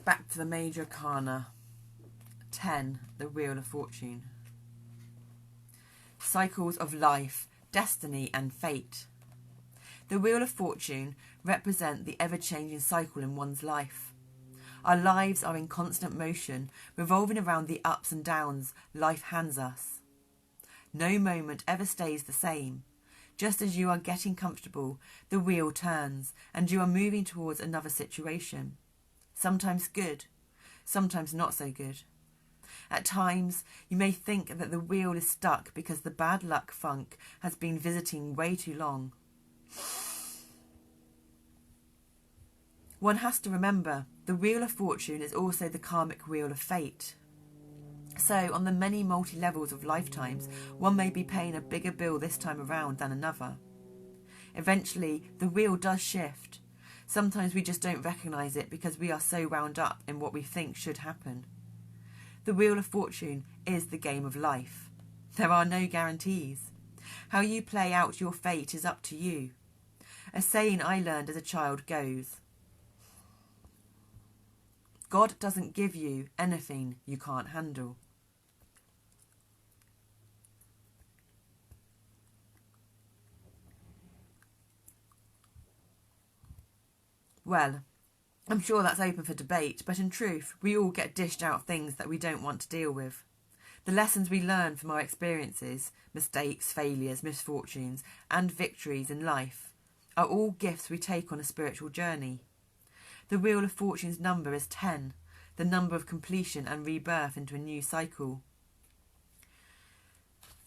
Back to the major arcana. 10, the Wheel of Fortune. Cycles of life, destiny and fate. The Wheel of Fortune represent the ever-changing cycle in one's life. Our lives are in constant motion, revolving around the ups and downs life hands us. No moment ever stays the same. Just as you are getting comfortable, the wheel turns and you are moving towards another situation. Sometimes good, sometimes not so good. At times, you may think that the wheel is stuck because the bad luck funk has been visiting way too long. One has to remember, the Wheel of Fortune is also the karmic wheel of fate. So, on the many multi-levels of lifetimes, one may be paying a bigger bill this time around than another. Eventually, the wheel does shift. Sometimes we just don't recognise it because we are so wound up in what we think should happen. The Wheel of Fortune is the game of life. There are no guarantees. How you play out your fate is up to you. A saying I learned as a child goes, God doesn't give you anything you can't handle. Well, I'm sure that's open for debate, but in truth, we all get dished out things that we don't want to deal with. The lessons we learn from our experiences, mistakes, failures, misfortunes, and victories in life are all gifts we take on a spiritual journey. The Wheel of Fortune's number is 10, the number of completion and rebirth into a new cycle.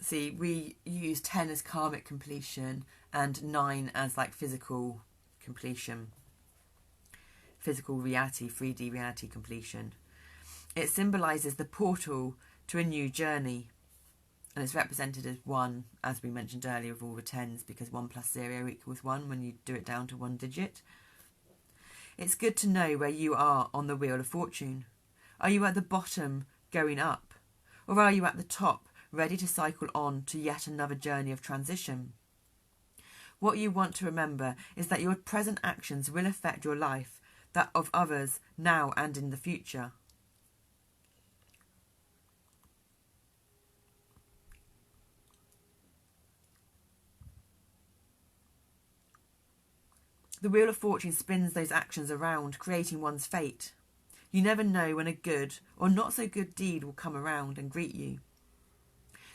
See, we use 10 as karmic completion and 9 as like physical completion. Physical reality, 3D reality completion. It symbolises the portal to a new journey. And it's represented as 1, as we mentioned earlier, of all the 10s, because 1 plus 0 equals 1 when you do it down to 1 digit. It's good to know where you are on the Wheel of Fortune. Are you at the bottom, going up? Or are you at the top, ready to cycle on to yet another journey of transition? What you want to remember is that your present actions will affect your life, that of others, now and in the future. The Wheel of Fortune spins those actions around, creating one's fate. You never know when a good or not so good deed will come around and greet you.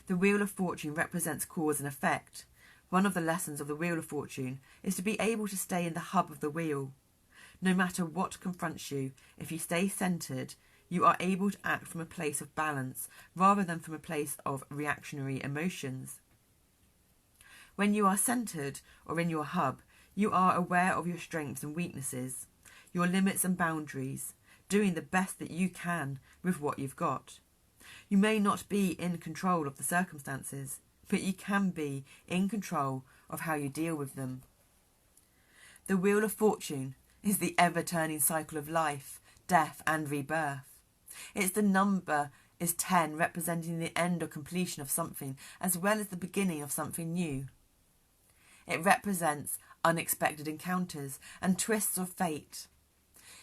The Wheel of Fortune represents cause and effect. One of the lessons of the Wheel of Fortune is to be able to stay in the hub of the wheel. No matter what confronts you, if you stay centred, you are able to act from a place of balance rather than from a place of reactionary emotions. When you are centred or in your hub, you are aware of your strengths and weaknesses, your limits and boundaries, doing the best that you can with what you've got. You may not be in control of the circumstances, but you can be in control of how you deal with them. The Wheel of Fortune is the ever-turning cycle of life, death and rebirth. The number is 10, representing the end or completion of something, as well as the beginning of something new. It represents unexpected encounters and twists of fate.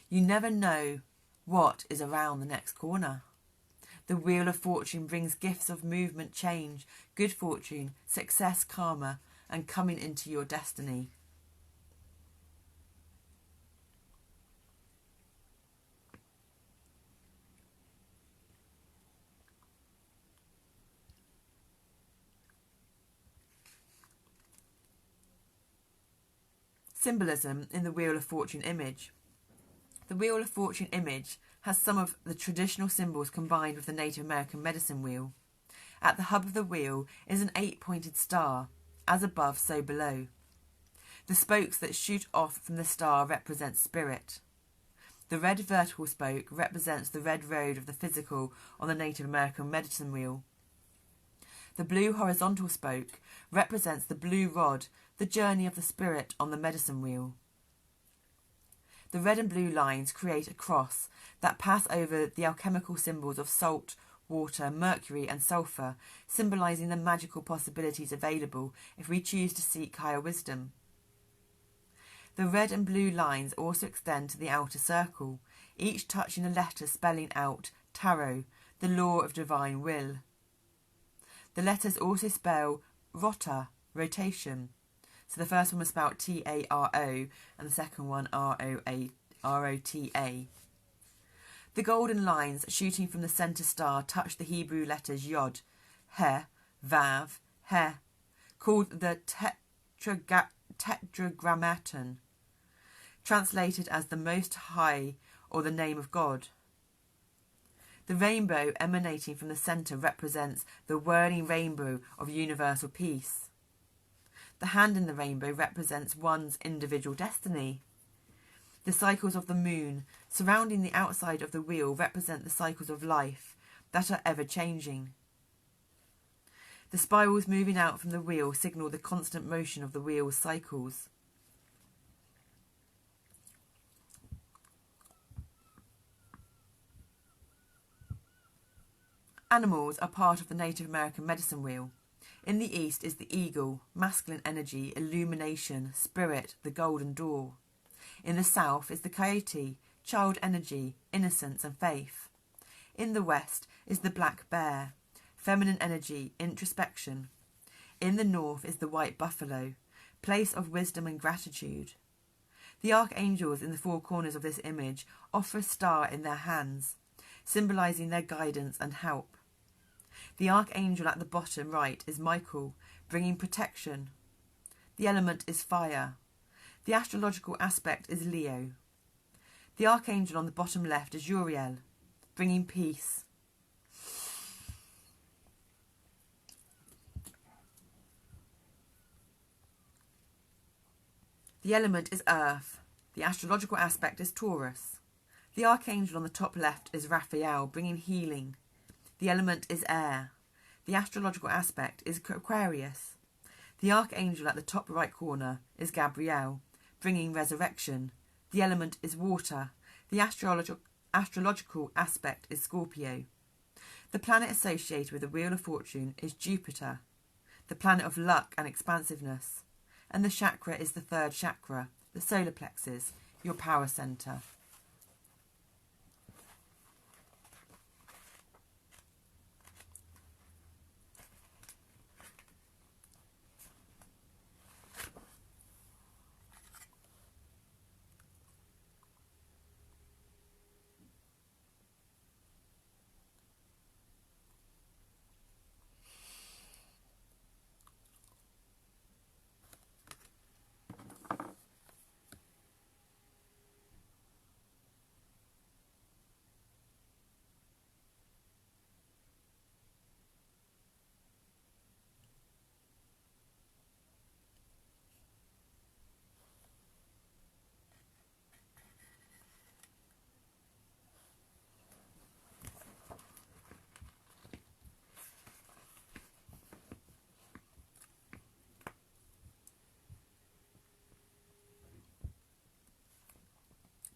You never know what is around the next corner. The Wheel of Fortune brings gifts of movement, change, good fortune, success, karma, and coming into your destiny. Symbolism in the Wheel of Fortune image. The Wheel of Fortune image has some of the traditional symbols combined with the Native American medicine wheel. At the hub of the wheel is an 8-pointed star, as above, so below. The spokes that shoot off from the star represent spirit. The red vertical spoke represents the red road of the physical on the Native American medicine wheel. The blue horizontal spoke represents the blue rod, the journey of the spirit on the medicine wheel. The red and blue lines create a cross that pass over the alchemical symbols of salt, water, mercury and sulphur, symbolising the magical possibilities available if we choose to seek higher wisdom. The red and blue lines also extend to the outer circle, each touching a letter spelling out tarot, the law of divine will. The letters also spell rota, rotation. So the first one was spelled T-A-R-O and the second one R-O-T-A. The golden lines shooting from the centre star touch the Hebrew letters Yod, He, Vav, He, called the Tetragrammaton, translated as the Most High or the name of God. The rainbow emanating from the centre represents the whirling rainbow of universal peace. The hand in the rainbow represents one's individual destiny. The cycles of the moon surrounding the outside of the wheel represent the cycles of life that are ever-changing. The spirals moving out from the wheel signal the constant motion of the wheel's cycles. Animals are part of the Native American medicine wheel. In the east is the eagle, masculine energy, illumination, spirit, the golden door. In the south is the coyote, child energy, innocence and faith. In the west is the black bear, feminine energy, introspection. In the north is the white buffalo, place of wisdom and gratitude. The archangels in the four corners of this image offer a star in their hands, symbolising their guidance and help. The archangel at the bottom right is Michael, bringing protection. The element is fire. The astrological aspect is Leo. The archangel on the bottom left is Uriel, bringing peace. The element is earth. The astrological aspect is Taurus. The archangel on the top left is Raphael, bringing healing. The element is air. The astrological aspect is Aquarius. The archangel at the top right corner is Gabriel, bringing resurrection. The element is water. The astrological aspect is Scorpio. The planet associated with the Wheel of Fortune is Jupiter, the planet of luck and expansiveness. And the chakra is the third chakra, the solar plexus, your power centre.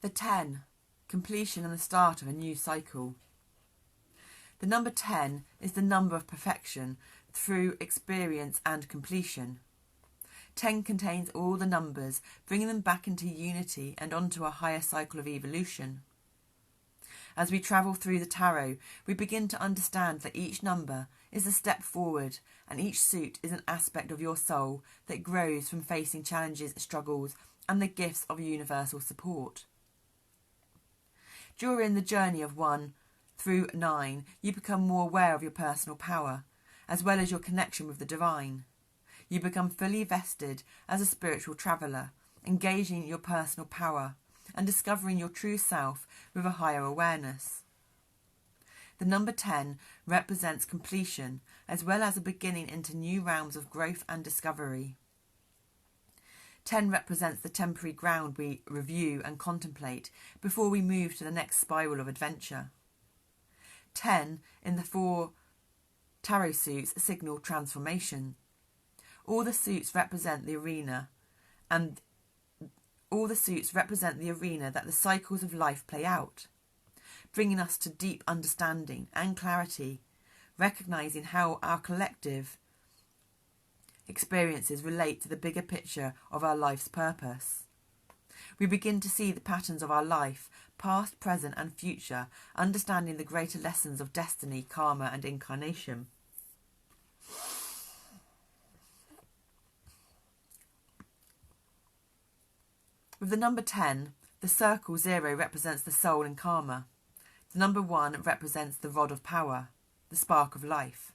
The 10, completion and the start of a new cycle. The number 10 is the number of perfection through experience and completion. 10 contains all the numbers, bringing them back into unity and onto a higher cycle of evolution. As we travel through the tarot, we begin to understand that each number is a step forward, and each suit is an aspect of your soul that grows from facing challenges, struggles, and the gifts of universal support. During the journey of 1 through 9, you become more aware of your personal power, as well as your connection with the divine. You become fully vested as a spiritual traveller, engaging your personal power and discovering your true self with a higher awareness. The number 10 represents completion, as well as a beginning into new realms of growth and discovery. 10 represents the temporary ground we review and contemplate before we move to the next spiral of adventure. 10 in the 4 tarot suits signal transformation. All the suits represent the arena that the cycles of life play out, bringing us to deep understanding and clarity, recognising how our collective experiences relate to the bigger picture of our life's purpose. We begin to see the patterns of our life, past, present and future, understanding the greater lessons of destiny, karma and incarnation. With the number 10, the circle 0 represents the soul and karma. The number 1 represents the rod of power, the spark of life.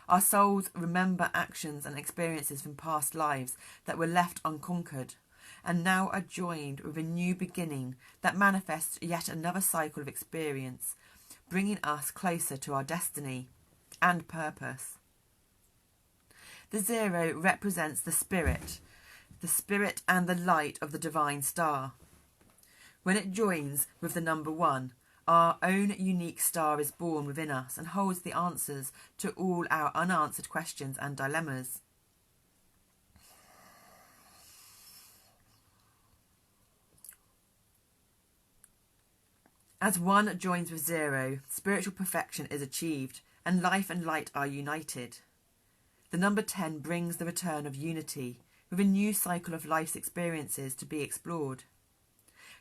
Our souls remember actions and experiences from past lives that were left unconquered, and now are joined with a new beginning that manifests yet another cycle of experience, bringing us closer to our destiny and purpose. The 0 represents the spirit and the light of the divine star. When it joins with the number 1, our own unique star is born within us and holds the answers to all our unanswered questions and dilemmas. As 1 joins with 0, spiritual perfection is achieved, and life and light are united. The number 10 brings the return of unity, with a new cycle of life's experiences to be explored.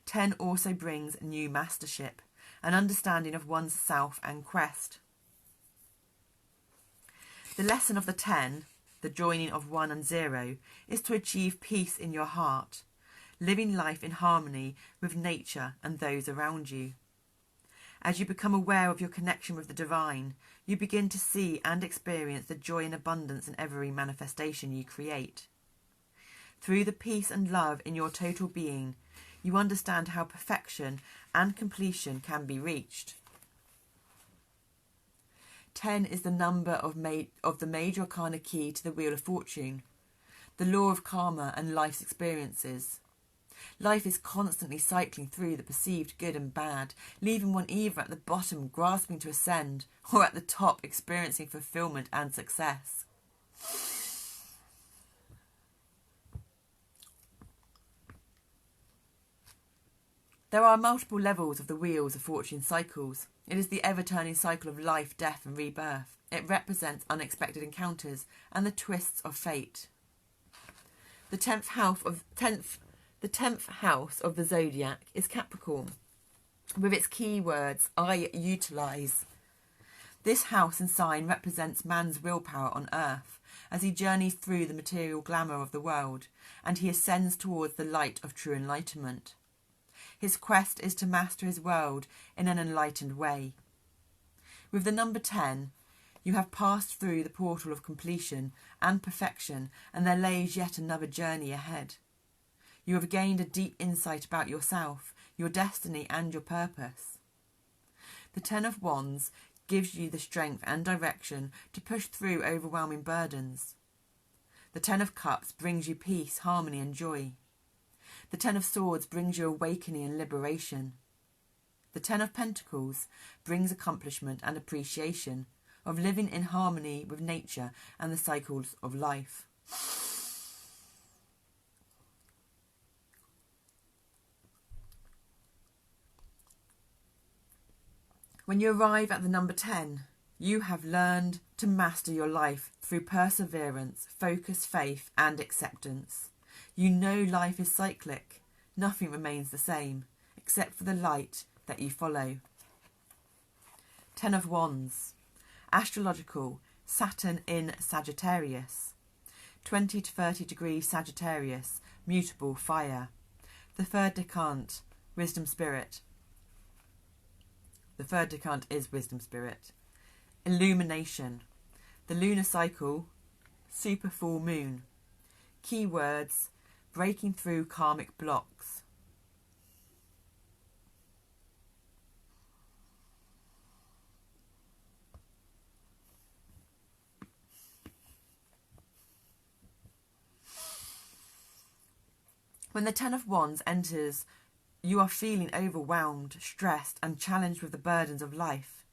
10 also brings new mastership, an understanding of one's self and quest. The lesson of the 10, the joining of 1 and 0, is to achieve peace in your heart, living life in harmony with nature and those around you. As you become aware of your connection with the divine, you begin to see and experience the joy and abundance in every manifestation you create. Through the peace and love in your total being, you understand how perfection and completion can be reached. 10 is the number of the major arcana key to the Wheel of Fortune, the law of karma and life's experiences. Life is constantly cycling through the perceived good and bad, leaving one either at the bottom grasping to ascend, or at the top experiencing fulfillment and success. There are multiple levels of the Wheels of Fortune cycles. It is the ever-turning cycle of life, death and rebirth. It represents unexpected encounters and the twists of fate. The 10th house of the zodiac is Capricorn, with its key words, I utilise. This house and sign represents man's willpower on earth, as he journeys through the material glamour of the world, and he ascends towards the light of true enlightenment. His quest is to master his world in an enlightened way. With the number 10, you have passed through the portal of completion and perfection, and there lays yet another journey ahead. You have gained a deep insight about yourself, your destiny and your purpose. The 10 of Wands gives you the strength and direction to push through overwhelming burdens. The 10 of Cups brings you peace, harmony and joy. The 10 of Swords brings you awakening and liberation. The 10 of Pentacles brings accomplishment and appreciation of living in harmony with nature and the cycles of life. When you arrive at the number 10, you have learned to master your life through perseverance, focus, faith and acceptance. You know life is cyclic. Nothing remains the same, except for the light that you follow. 10 of Wands. Astrological, Saturn in Sagittarius. 20 to 30 degrees Sagittarius, mutable fire. The third decant, wisdom spirit. The third decant is wisdom spirit. Illumination. The lunar cycle, super full moon. Keywords, breaking through karmic blocks. When the 10 of Wands enters, you are feeling overwhelmed, stressed and challenged with the burdens of life.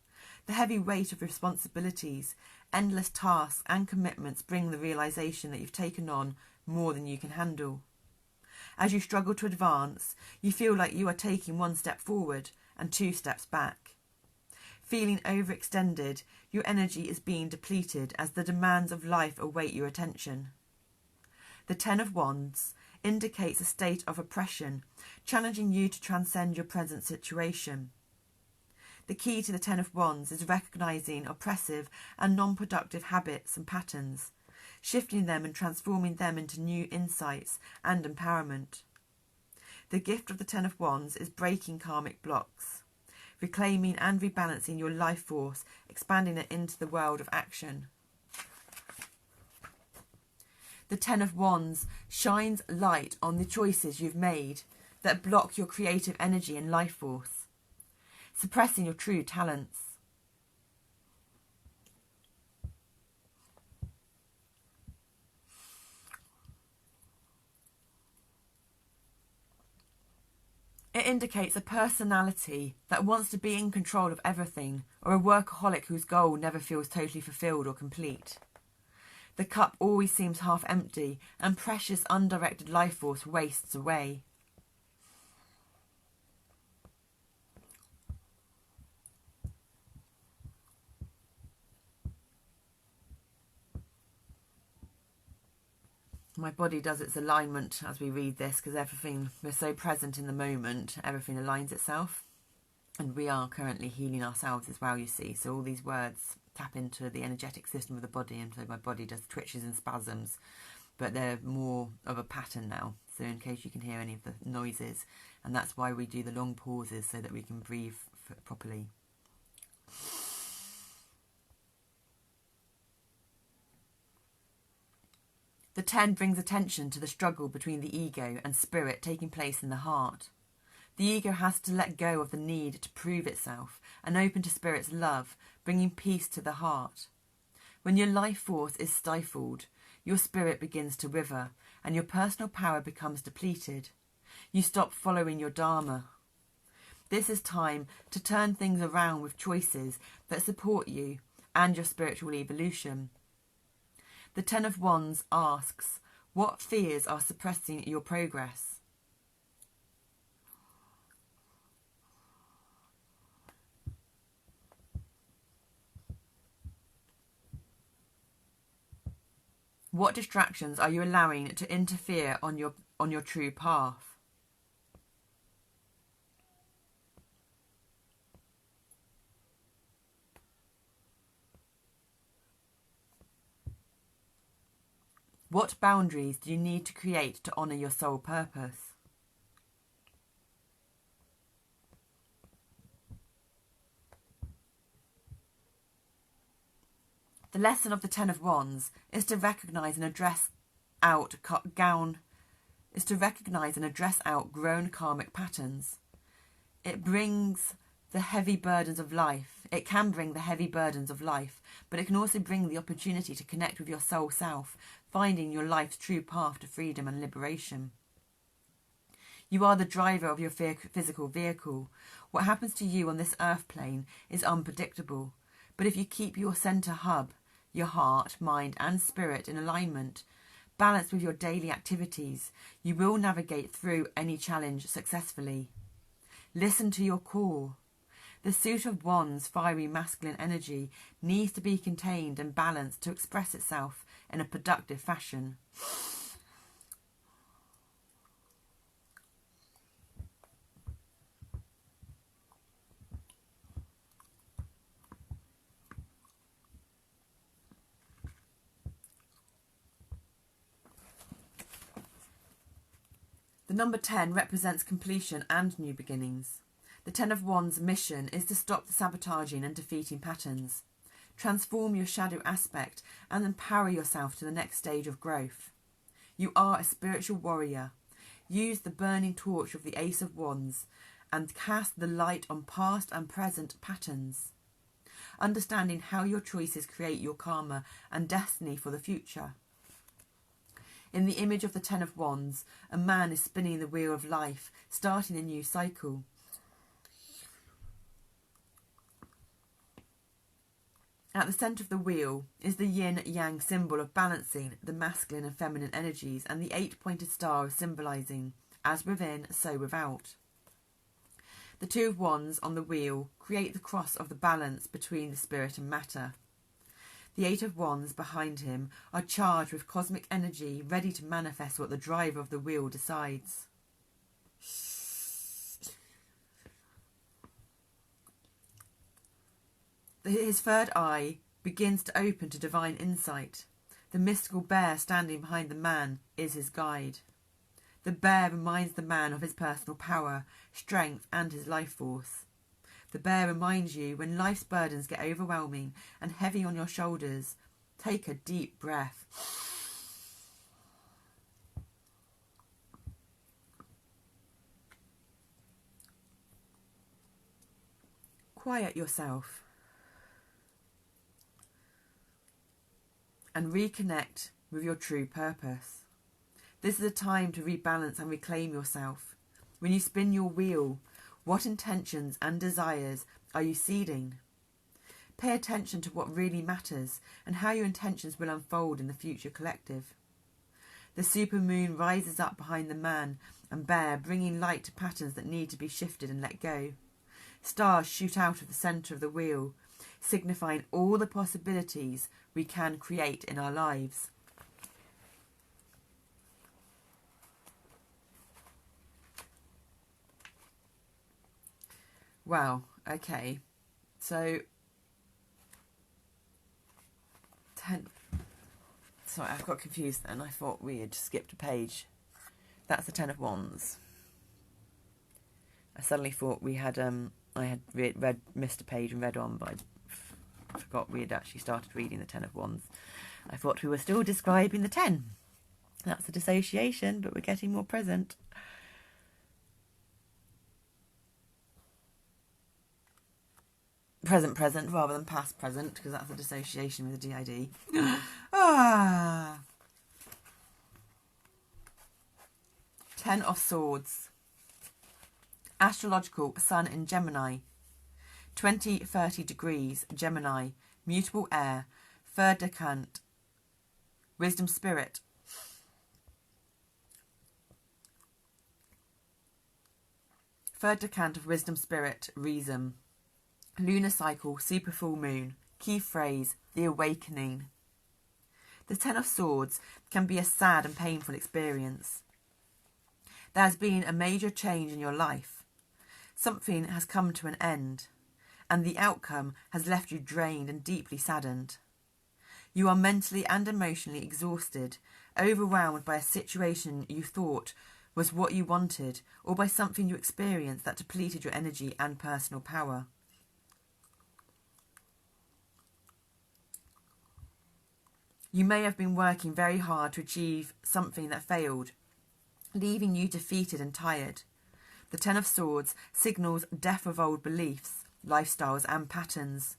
The heavy weight of responsibilities, endless tasks and commitments bring the realisation that you've taken on more than you can handle. As you struggle to advance, you feel like you are taking one step forward and 2 steps back. Feeling overextended, your energy is being depleted as the demands of life await your attention. The 10 of Wands indicates a state of oppression, challenging you to transcend your present situation. The key to the 10 of Wands is recognising oppressive and non-productive habits and patterns, shifting them and transforming them into new insights and empowerment. The gift of the 10 of Wands is breaking karmic blocks, reclaiming and rebalancing your life force, expanding it into the world of action. The 10 of Wands shines light on the choices you've made that block your creative energy and life force, suppressing your true talents. It indicates a personality that wants to be in control of everything, or a workaholic whose goal never feels totally fulfilled or complete. The cup always seems half empty, and precious undirected life force wastes away. My body does its alignment as we read this, because everything, we're so present in the moment, everything aligns itself. And we are currently healing ourselves as well, you see. So all these words tap into the energetic system of the body, and so my body does twitches and spasms, but they're more of a pattern now. So in case you can hear any of the noises, and that's why we do the long pauses, so that we can breathe properly. The 10 brings attention to the struggle between the ego and spirit taking place in the heart. The ego has to let go of the need to prove itself and open to spirit's love, bringing peace to the heart. When your life force is stifled, your spirit begins to wither and your personal power becomes depleted. You stop following your dharma. This is time to turn things around with choices that support you and your spiritual evolution. The 10 of Wands asks, what fears are suppressing your progress? What distractions are you allowing to interfere on your true path? What boundaries do you need to create to honour your soul purpose? The lesson of the 10 of Wands is to recognise and address out grown karmic patterns. It brings the heavy burdens of life. It can bring the heavy burdens of life, but it can also bring the opportunity to connect with your soul self, finding your life's true path to freedom and liberation. You are the driver of your physical vehicle. What happens to you on this earth plane is unpredictable, but if you keep your centre hub, your heart, mind and spirit in alignment, balanced with your daily activities, you will navigate through any challenge successfully. Listen to your core. The suit of wands, fiery masculine energy, needs to be contained and balanced to express itself in a productive fashion. The number 10 represents completion and new beginnings. The 10 of Wands' mission is to stop the sabotaging and defeating patterns, transform your shadow aspect and empower yourself to the next stage of growth. You are a spiritual warrior. Use the burning torch of the Ace of Wands and cast the light on past and present patterns, understanding how your choices create your karma and destiny for the future. In the image of the 10 of Wands, a man is spinning the wheel of life, starting a new cycle. At the centre of the wheel is the yin-yang symbol of balancing the masculine and feminine energies, and the 8-pointed star of symbolising, as within, so without. The 2 of Wands on the wheel create the cross of the balance between the spirit and matter. The 8 of Wands behind him are charged with cosmic energy, ready to manifest what the driver of the wheel decides. His third eye begins to open to divine insight. The mystical bear standing behind the man is his guide. The bear reminds the man of his personal power, strength and his life force. The bear reminds you when life's burdens get overwhelming and heavy on your shoulders, take a deep breath. Quiet yourself and reconnect with your true purpose. This is a time to rebalance and reclaim yourself. When you spin your wheel, what intentions and desires are you seeding? Pay attention to what really matters and how your intentions will unfold in the future collective. The supermoon rises up behind the man and bear, bringing light to patterns that need to be shifted and let go. Stars shoot out of the centre of the wheel, signifying all the possibilities we can create in our lives. Wow, okay, so 10, sorry, I got confused then, I thought we had skipped a page. That's the 10 of Wands. I suddenly thought we had, I had missed a page and read on, but I forgot we had actually started reading the 10 of Wands. I thought we were still describing the 10. That's the dissociation, but we're getting more present. Present rather than past present, because that's a dissociation with a DID. Ah. 10 of Swords. Astrological Sun in Gemini. 20-30 degrees Gemini. Mutable air. Third decant. Wisdom spirit. Third decant of wisdom spirit. Reason. Lunar cycle, super full moon. Key phrase, the awakening. The 10 of Swords can be a sad and painful experience. There has been a major change in your life. Something has come to an end, and the outcome has left you drained and deeply saddened. You are mentally and emotionally exhausted, overwhelmed by a situation you thought was what you wanted, or by something you experienced that depleted your energy and personal power. You may have been working very hard to achieve something that failed, leaving you defeated and tired. The 10 of Swords signals death of old beliefs, lifestyles and patterns.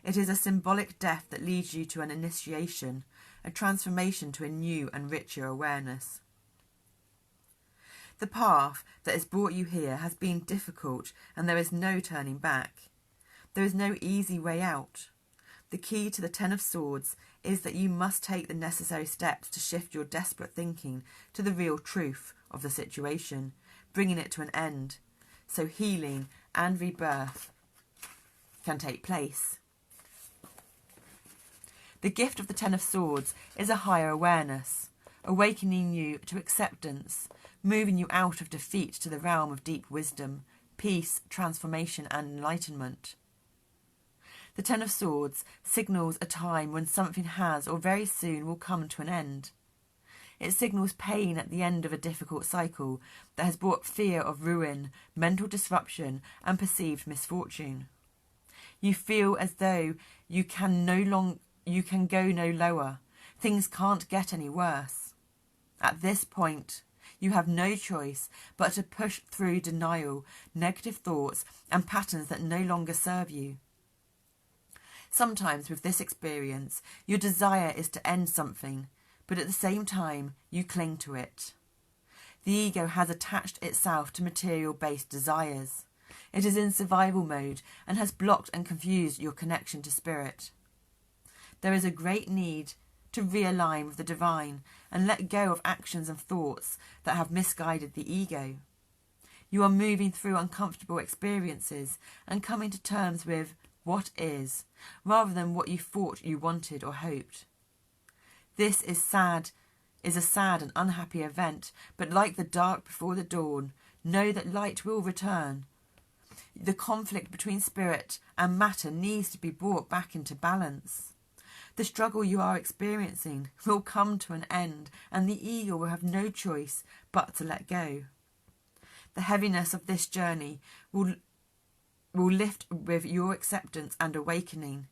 It is a symbolic death that leads you to an initiation, a transformation to a new and richer awareness. The path that has brought you here has been difficult, and there is no turning back. There is no easy way out. The key to the 10 of Swords is that you must take the necessary steps to shift your desperate thinking to the real truth of the situation, bringing it to an end. So healing and rebirth can take place. The gift of the Ten of Swords is a higher awareness, awakening you to acceptance, moving you out of defeat to the realm of deep wisdom, peace, transformation and enlightenment. The Ten of Swords signals a time when something has or very soon will come to an end. It signals pain at the end of a difficult cycle that has brought fear of ruin, mental disruption and perceived misfortune. You feel as though you can go no lower. Things can't get any worse. At this point, you have no choice but to push through denial, negative thoughts and patterns that no longer serve you. Sometimes with this experience, your desire is to end something, but at the same time, you cling to it. The ego has attached itself to material-based desires. It is in survival mode and has blocked and confused your connection to spirit. There is a great need to realign with the divine and let go of actions and thoughts that have misguided the ego. You are moving through uncomfortable experiences and coming to terms with what is, rather than what you thought you wanted or hoped. This is a sad and unhappy event, but like the dark before the dawn, know that light will return. The conflict between spirit and matter needs to be brought back into balance. The struggle you are experiencing will come to an end, and the ego will have no choice but to let go. The heaviness of this journey will lift with your acceptance and awakening.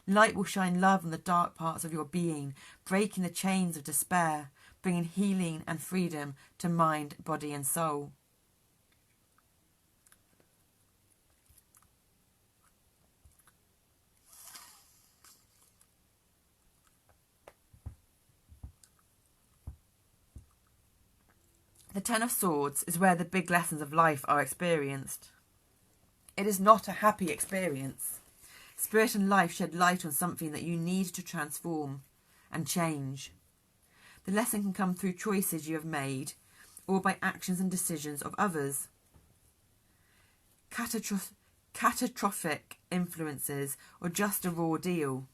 Light will shine love on the dark parts of your being, breaking the chains of despair, bringing healing and freedom to mind, body and soul. The Ten of Swords is where the big lessons of life are experienced. It is not a happy experience. Spirit and life shed light on something that you need to transform and change. The lesson can come through choices you have made or by actions and decisions of others. Catastrophic influences or just a raw deal.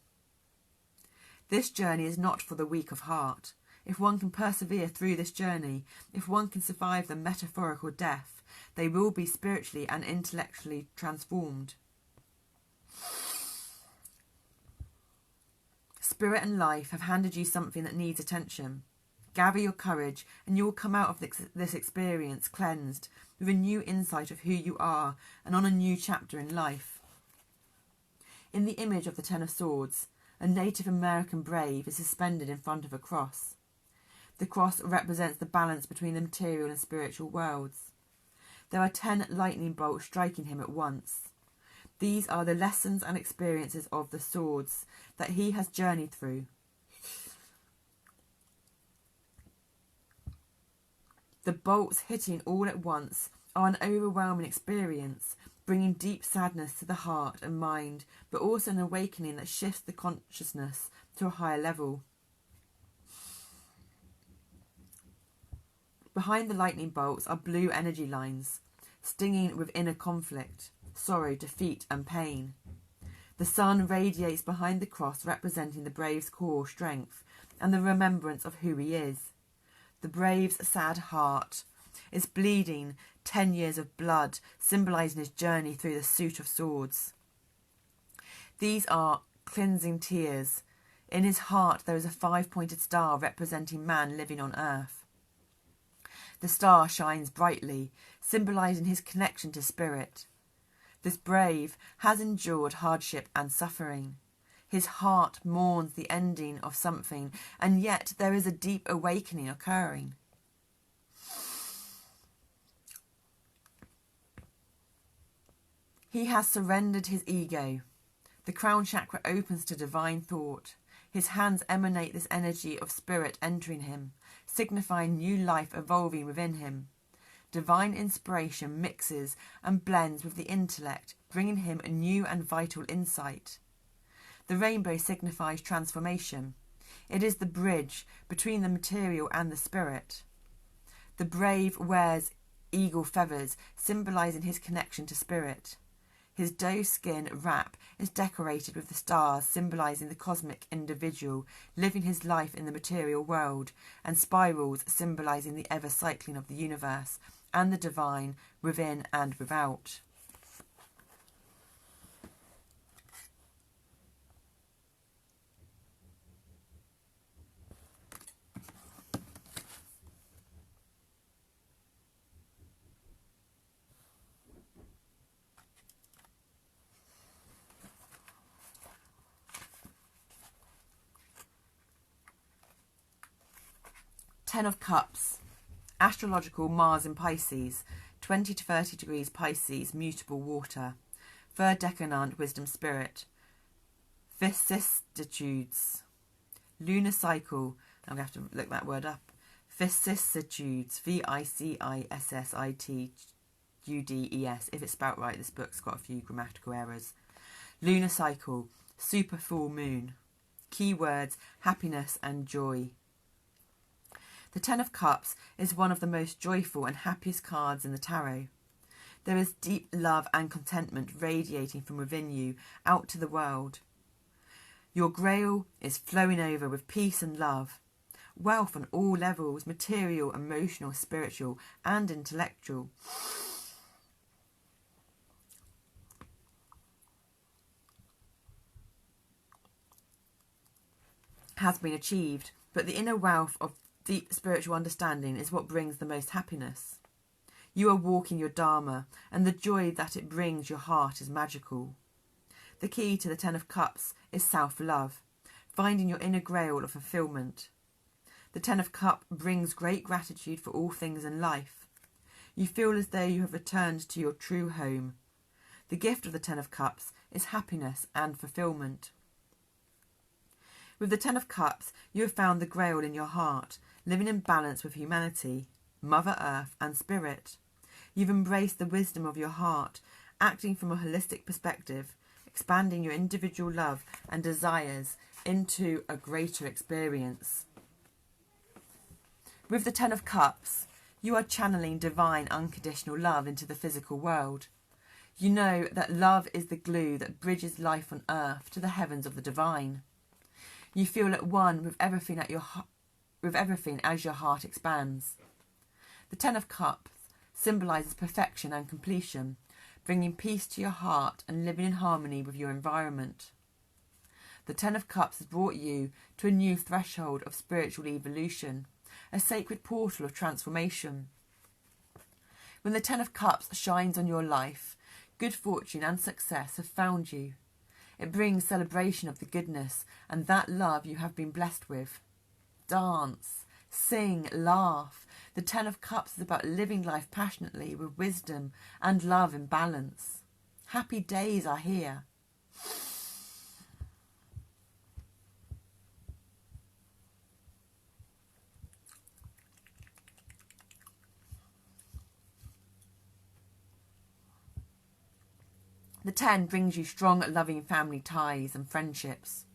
This journey is not for the weak of heart. If one can persevere through this journey, if one can survive the metaphorical death, they will be spiritually and intellectually transformed. Spirit and life have handed you something that needs attention. Gather your courage and you will come out of this experience cleansed, with a new insight of who you are and on a new chapter in life. In the image of the Ten of Swords, a Native American brave is suspended in front of a cross. The cross represents the balance between the material and spiritual worlds. There are 10 lightning bolts striking him at once. These are the lessons and experiences of the swords that he has journeyed through. The bolts hitting all at once are an overwhelming experience, bringing deep sadness to the heart and mind, but also an awakening that shifts the consciousness to a higher level. Behind the lightning bolts are blue energy lines, stinging with inner conflict, sorrow, defeat and pain. The sun radiates behind the cross, representing the brave's core strength and the remembrance of who he is. The brave's sad heart is bleeding 10 years of blood, symbolising his journey through the suit of swords. These are cleansing tears. In his heart there is a 5-pointed star representing man living on earth. The star shines brightly, symbolising his connection to spirit. This brave has endured hardship and suffering. His heart mourns the ending of something, and yet there is a deep awakening occurring. He has surrendered his ego. The crown chakra opens to divine thought. His hands emanate this energy of spirit entering him, signifying new life evolving within him. Divine inspiration mixes and blends with the intellect, bringing him a new and vital insight. The rainbow signifies transformation. It is the bridge between the material and the spirit. The brave wears eagle feathers, symbolising his connection to spirit. His doe-skin wrap is decorated with the stars, symbolising the cosmic individual living his life in the material world, and spirals symbolising the ever-cycling of the universe and the divine within and without. Ten of Cups, astrological Mars in Pisces, 20 to 30 degrees Pisces, mutable water, third decanant wisdom spirit, vicissitudes, lunar cycle, I'm going to have to look that word up, vicissitudes, vicissitudes, if it's spelt right, this book's got a few grammatical errors, lunar cycle, super full moon, keywords, happiness and joy. The Ten of Cups is one of the most joyful and happiest cards in the tarot. There is deep love and contentment radiating from within you out to the world. Your grail is flowing over with peace and love. Wealth on all levels, material, emotional, spiritual and intellectual. Has been achieved, but the inner wealth of deep spiritual understanding is what brings the most happiness. You are walking your Dharma, and the joy that it brings your heart is magical. The key to the Ten of Cups is self-love, finding your inner grail of fulfillment. The Ten of Cups brings great gratitude for all things in life. You feel as though you have returned to your true home. The gift of the Ten of Cups is happiness and fulfillment. With the Ten of Cups, you have found the grail in your heart, living in balance with humanity, Mother Earth and Spirit. You've embraced the wisdom of your heart, acting from a holistic perspective, expanding your individual love and desires into a greater experience. With the Ten of Cups, you are channeling divine unconditional love into the physical world. You know that love is the glue that bridges life on earth to the heavens of the divine. You feel at one with everything as your heart expands. The Ten of Cups symbolises perfection and completion, bringing peace to your heart and living in harmony with your environment. The Ten of Cups has brought you to a new threshold of spiritual evolution, a sacred portal of transformation. When the Ten of Cups shines on your life, good fortune and success have found you. It brings celebration of the goodness and that love you have been blessed with. Dance, sing, laugh. The Ten of Cups is about living life passionately with wisdom and love in balance. Happy days are here. The Ten brings you strong, loving family ties and friendships.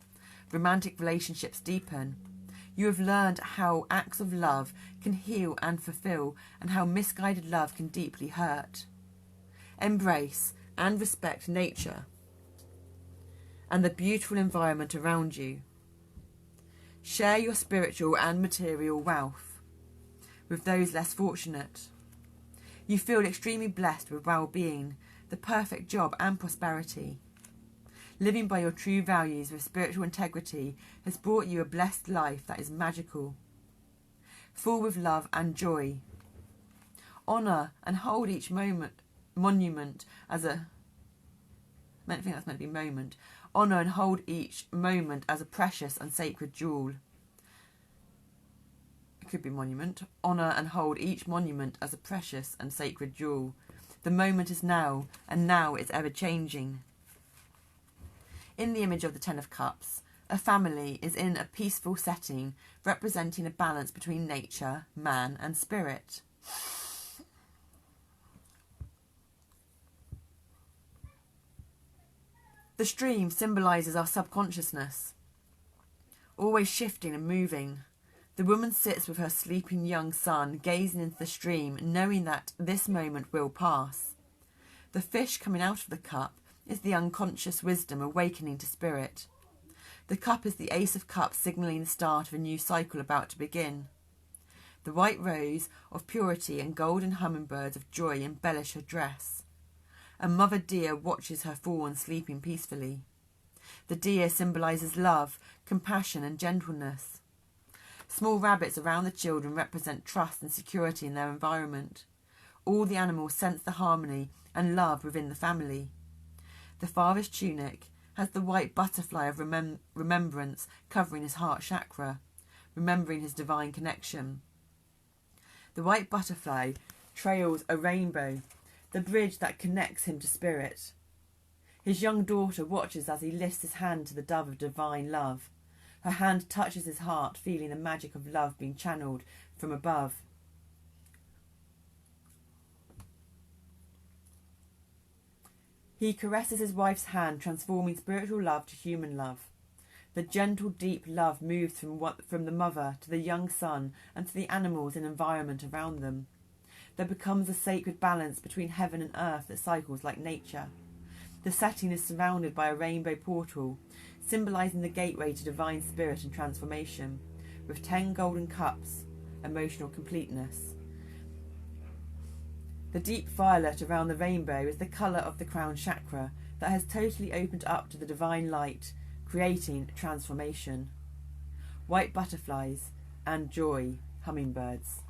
Romantic relationships deepen. You have learned how acts of love can heal and fulfill, and how misguided love can deeply hurt. Embrace and respect nature and the beautiful environment around you. Share your spiritual and material wealth with those less fortunate. You feel extremely blessed with well-being, the perfect job and prosperity. Living by your true values with spiritual integrity has brought you a blessed life that is magical, full with love and joy. Honour and hold each monument as a... I think that's meant to be moment. Honour and hold each moment as a precious and sacred jewel. It could be monument. Honour and hold each monument as a precious and sacred jewel. The moment is now, and now is ever-changing. In the image of the Ten of Cups, a family is in a peaceful setting, representing a balance between nature, man and spirit. The stream symbolises our subconsciousness, always shifting and moving. The woman sits with her sleeping young son, gazing into the stream, knowing that this moment will pass. The fish coming out of the cup is the unconscious wisdom awakening to spirit. The cup is the Ace of Cups, signalling the start of a new cycle about to begin. The white rose of purity and golden hummingbirds of joy embellish her dress. A mother deer watches her fawn sleeping peacefully. The deer symbolises love, compassion and gentleness. Small rabbits around the children represent trust and security in their environment. All the animals sense the harmony and love within the family. The father's tunic has the white butterfly of remembrance covering his heart chakra, remembering his divine connection. The white butterfly trails a rainbow, the bridge that connects him to spirit. His young daughter watches as he lifts his hand to the dove of divine love. Her hand touches his heart, feeling the magic of love being channeled from above. He caresses his wife's hand, transforming spiritual love to human love. The gentle, deep love moves from the mother to the young son and to the animals and environment around them. There becomes a sacred balance between heaven and earth that cycles like nature. The setting is surrounded by a rainbow portal, symbolising the gateway to divine spirit and transformation, with 10 golden cups, emotional completeness. The deep violet around the rainbow is the colour of the crown chakra that has totally opened up to the divine light, creating transformation. White butterflies and joy, hummingbirds.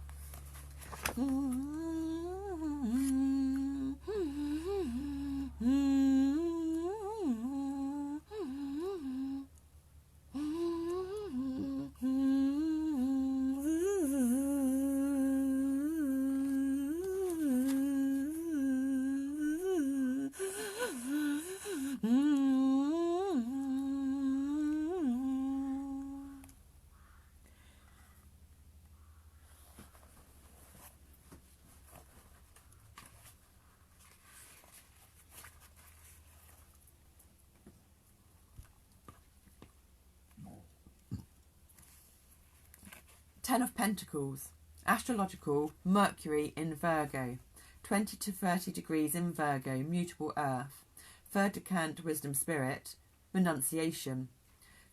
Ten of Pentacles, astrological Mercury in Virgo, 20 to 30 degrees in Virgo, mutable earth, third decan wisdom spirit, renunciation,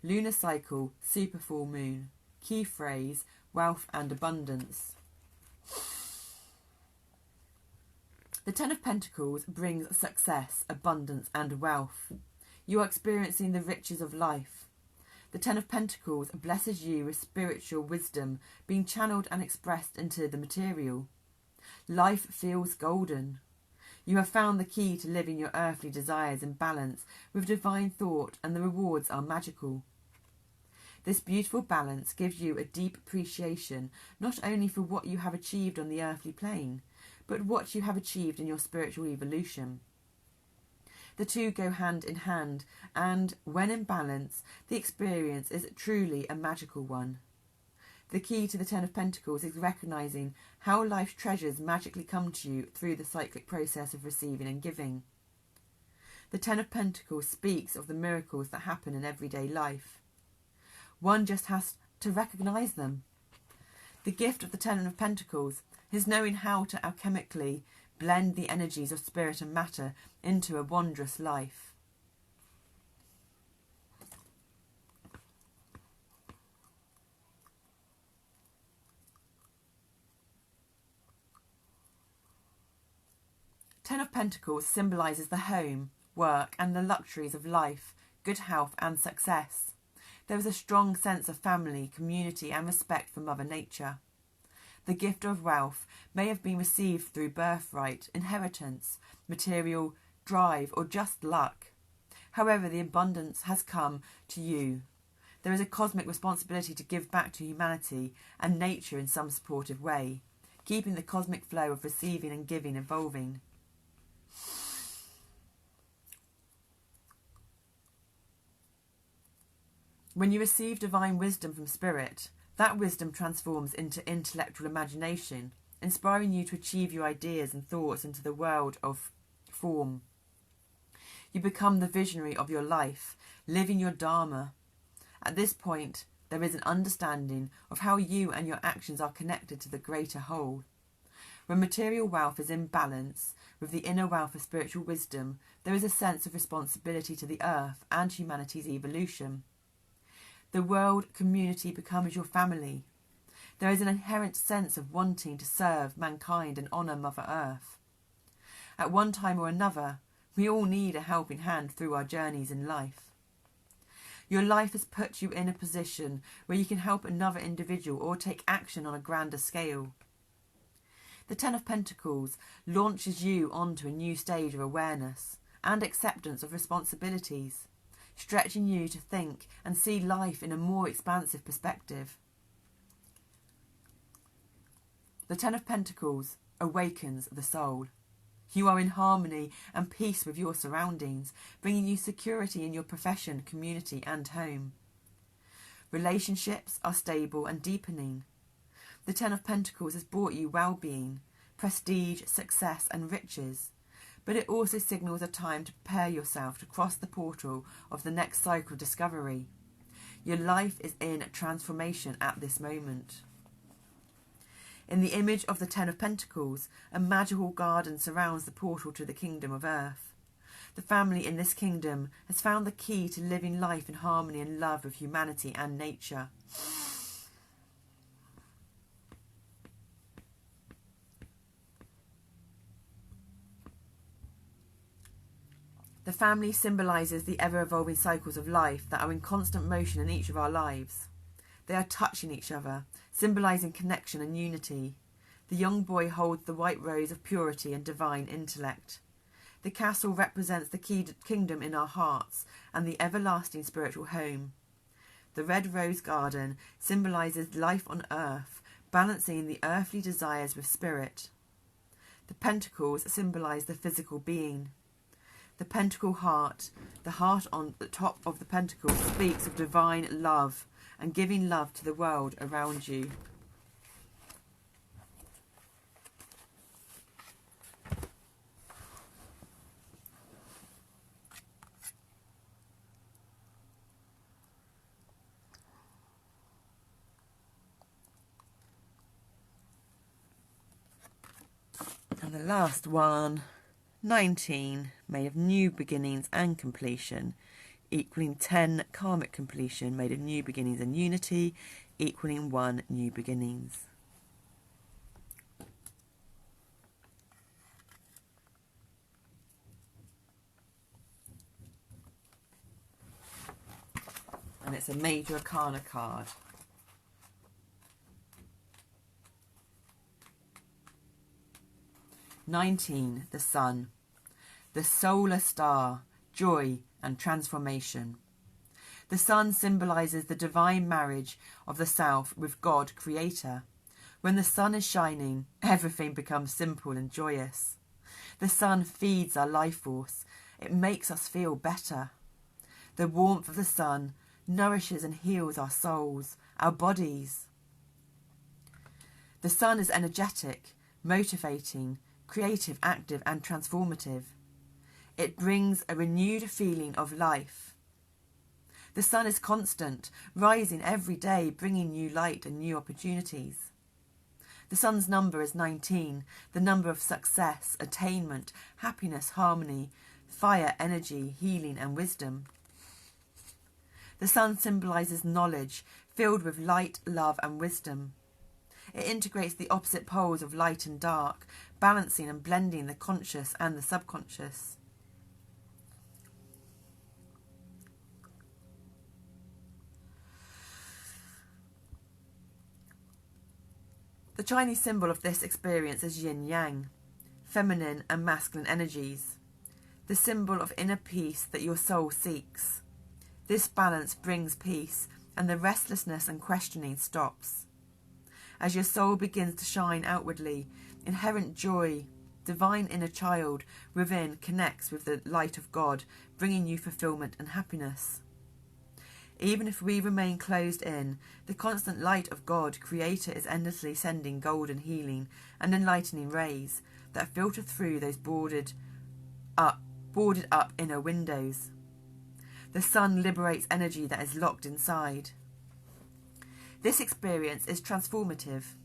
lunar cycle, super full moon, key phrase, wealth and abundance. The Ten of Pentacles brings success, abundance and wealth. You are experiencing the riches of life. The Ten of Pentacles blesses you with spiritual wisdom being channeled and expressed into the material. Life feels golden. You have found the key to living your earthly desires in balance with divine thought, and the rewards are magical. This beautiful balance gives you a deep appreciation not only for what you have achieved on the earthly plane, but what you have achieved in your spiritual evolution. The two go hand in hand, and, when in balance, the experience is truly a magical one. The key to the Ten of Pentacles is recognising how life's treasures magically come to you through the cyclic process of receiving and giving. The Ten of Pentacles speaks of the miracles that happen in everyday life. One just has to recognise them. The gift of the Ten of Pentacles is knowing how to alchemically blend the energies of spirit and matter into a wondrous life. Ten of Pentacles symbolises the home, work and the luxuries of life, good health and success. There is a strong sense of family, community and respect for Mother Nature. The gift of wealth may have been received through birthright, inheritance, material, drive or just luck. However, the abundance has come to you. There is a cosmic responsibility to give back to humanity and nature in some supportive way, keeping the cosmic flow of receiving and giving evolving. When you receive divine wisdom from Spirit, that wisdom transforms into intellectual imagination, inspiring you to achieve your ideas and thoughts into the world of form. You become the visionary of your life, living your dharma. At this point, there is an understanding of how you and your actions are connected to the greater whole. When material wealth is in balance, with the inner wealth of spiritual wisdom, there is a sense of responsibility to the earth and humanity's evolution. The world community becomes your family. There is an inherent sense of wanting to serve mankind and honour Mother Earth. At one time or another, we all need a helping hand through our journeys in life. Your life has put you in a position where you can help another individual or take action on a grander scale. The Ten of Pentacles launches you onto a new stage of awareness and acceptance of responsibilities, stretching you to think and see life in a more expansive perspective. The Ten of Pentacles awakens the soul. You are in harmony and peace with your surroundings, bringing you security in your profession, community and home. Relationships are stable and deepening. The Ten of Pentacles has brought you well-being, prestige, success and riches, but it also signals a time to prepare yourself to cross the portal of the next cycle of discovery. Your life is in transformation at this moment. In the image of the Ten of Pentacles, a magical garden surrounds the portal to the kingdom of earth. The family in this kingdom has found the key to living life in harmony and love with humanity and nature. The family symbolises the ever-evolving cycles of life that are in constant motion in each of our lives. They are touching each other, symbolising connection and unity. The young boy holds the white rose of purity and divine intellect. The castle represents the kingdom in our hearts and the everlasting spiritual home. The red rose garden symbolises life on earth, balancing the earthly desires with spirit. The pentacles symbolise the physical being. The pentacle heart, the heart on the top of the pentacle, speaks of divine love and giving love to the world around you. And the last one, 19, made of new beginnings and completion, equaling 10 karmic completion, made of new beginnings and unity, equaling 1 new beginnings. And it's a major arcana card. "19, the sun, the solar star, joy and transformation. The sun symbolises the divine marriage of the self with God Creator. When the sun is shining, everything becomes simple and joyous. The sun feeds our life force. It makes us feel better. The warmth of the sun nourishes and heals our souls, our bodies. The sun is energetic, motivating, creative, active and transformative. It brings a renewed feeling of life. The sun is constant, rising every day, bringing new light and new opportunities. The sun's number is 19, the number of success, attainment, happiness, harmony, fire, energy, healing and wisdom. The sun symbolises knowledge, filled with light, love and wisdom. It integrates the opposite poles of light and dark, balancing and blending the conscious and the subconscious. The Chinese symbol of this experience is yin-yang, feminine and masculine energies, the symbol of inner peace that your soul seeks. This balance brings peace, and the restlessness and questioning stops. As your soul begins to shine outwardly, inherent joy, divine inner child within connects with the light of God, bringing you fulfillment and happiness. Even if we remain closed in, the constant light of God, Creator, is endlessly sending golden healing and enlightening rays that filter through those boarded up inner windows. The sun liberates energy that is locked inside. This experience is transformative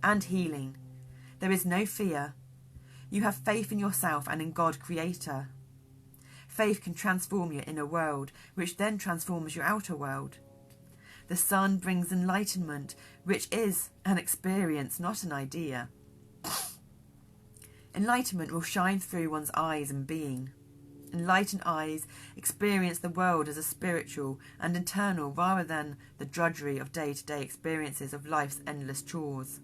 and healing. There is no fear. You have faith in yourself and in God Creator. Faith can transform your inner world, which then transforms your outer world. The sun brings enlightenment, which is an experience, not an idea. Enlightenment will shine through one's eyes and being. Enlightened eyes experience the world as a spiritual and eternal rather than the drudgery of day-to-day experiences of life's endless chores.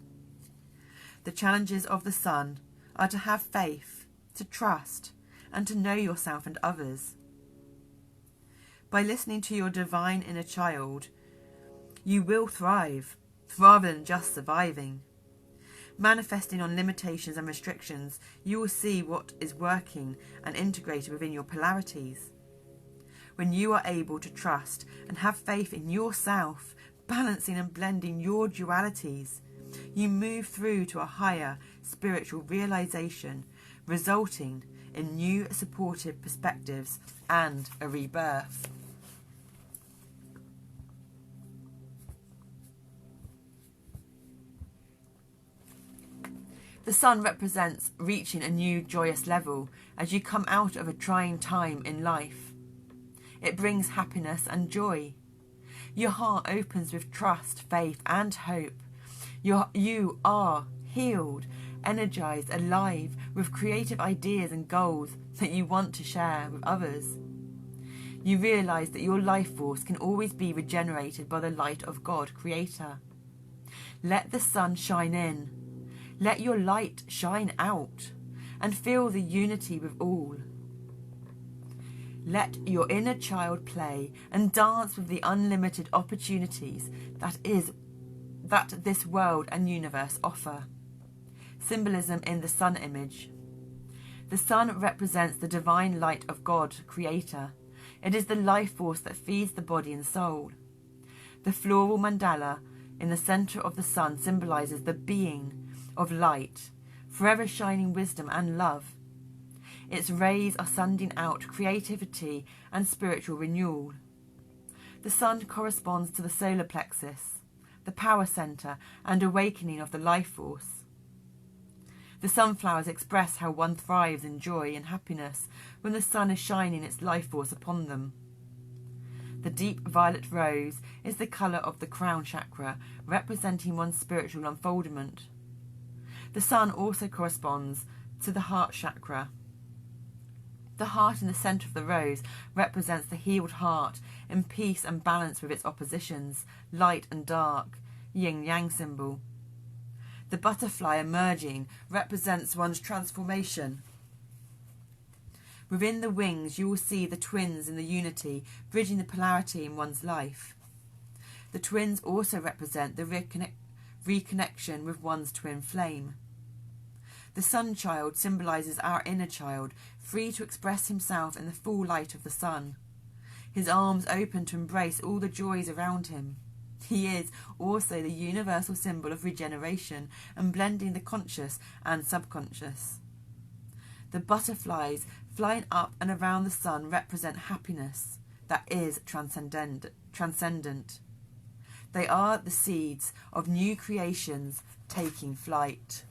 The challenges of the sun are to have faith, to trust, and to know yourself and others. By listening to your divine inner child, you will thrive, rather than just surviving. Manifesting on limitations and restrictions, you will see what is working and integrated within your polarities. When you are able to trust and have faith in yourself, balancing and blending your dualities, you move through to a higher spiritual realization, resulting in new supportive perspectives and a rebirth. The sun represents reaching a new joyous level as you come out of a trying time in life. It brings happiness and joy. Your heart opens with trust, faith and hope. You are healed, energized, alive, with creative ideas and goals that you want to share with others. You realize that your life force can always be regenerated by the light of God, Creator. Let the sun shine in. Let your light shine out and feel the unity with all. Let your inner child play and dance with the unlimited opportunities that this world and universe offer. Symbolism in the sun image. The sun represents the divine light of God, Creator. It is the life force that feeds the body and soul. The floral mandala in the centre of the sun symbolizes the being of light, forever shining wisdom and love. Its rays are sending out creativity and spiritual renewal. The sun corresponds to the solar plexus, the power centre and awakening of the life force. The sunflowers express how one thrives in joy and happiness when the sun is shining its life force upon them. The deep violet rose is the colour of the crown chakra, representing one's spiritual unfoldment. The sun also corresponds to the heart chakra. The heart in the centre of the rose represents the healed heart in peace and balance with its oppositions, light and dark, yin-yang symbol. The butterfly emerging represents one's transformation. Within the wings you will see the twins in the unity, bridging the polarity in one's life. The twins also represent the reconnection with one's twin flame. The sun child symbolises our inner child, free to express himself in the full light of the sun. His arms open to embrace all the joys around him. He is also the universal symbol of regeneration and blending the conscious and subconscious. The butterflies flying up and around the sun represent happiness that is transcendent. They are the seeds of new creations taking flight.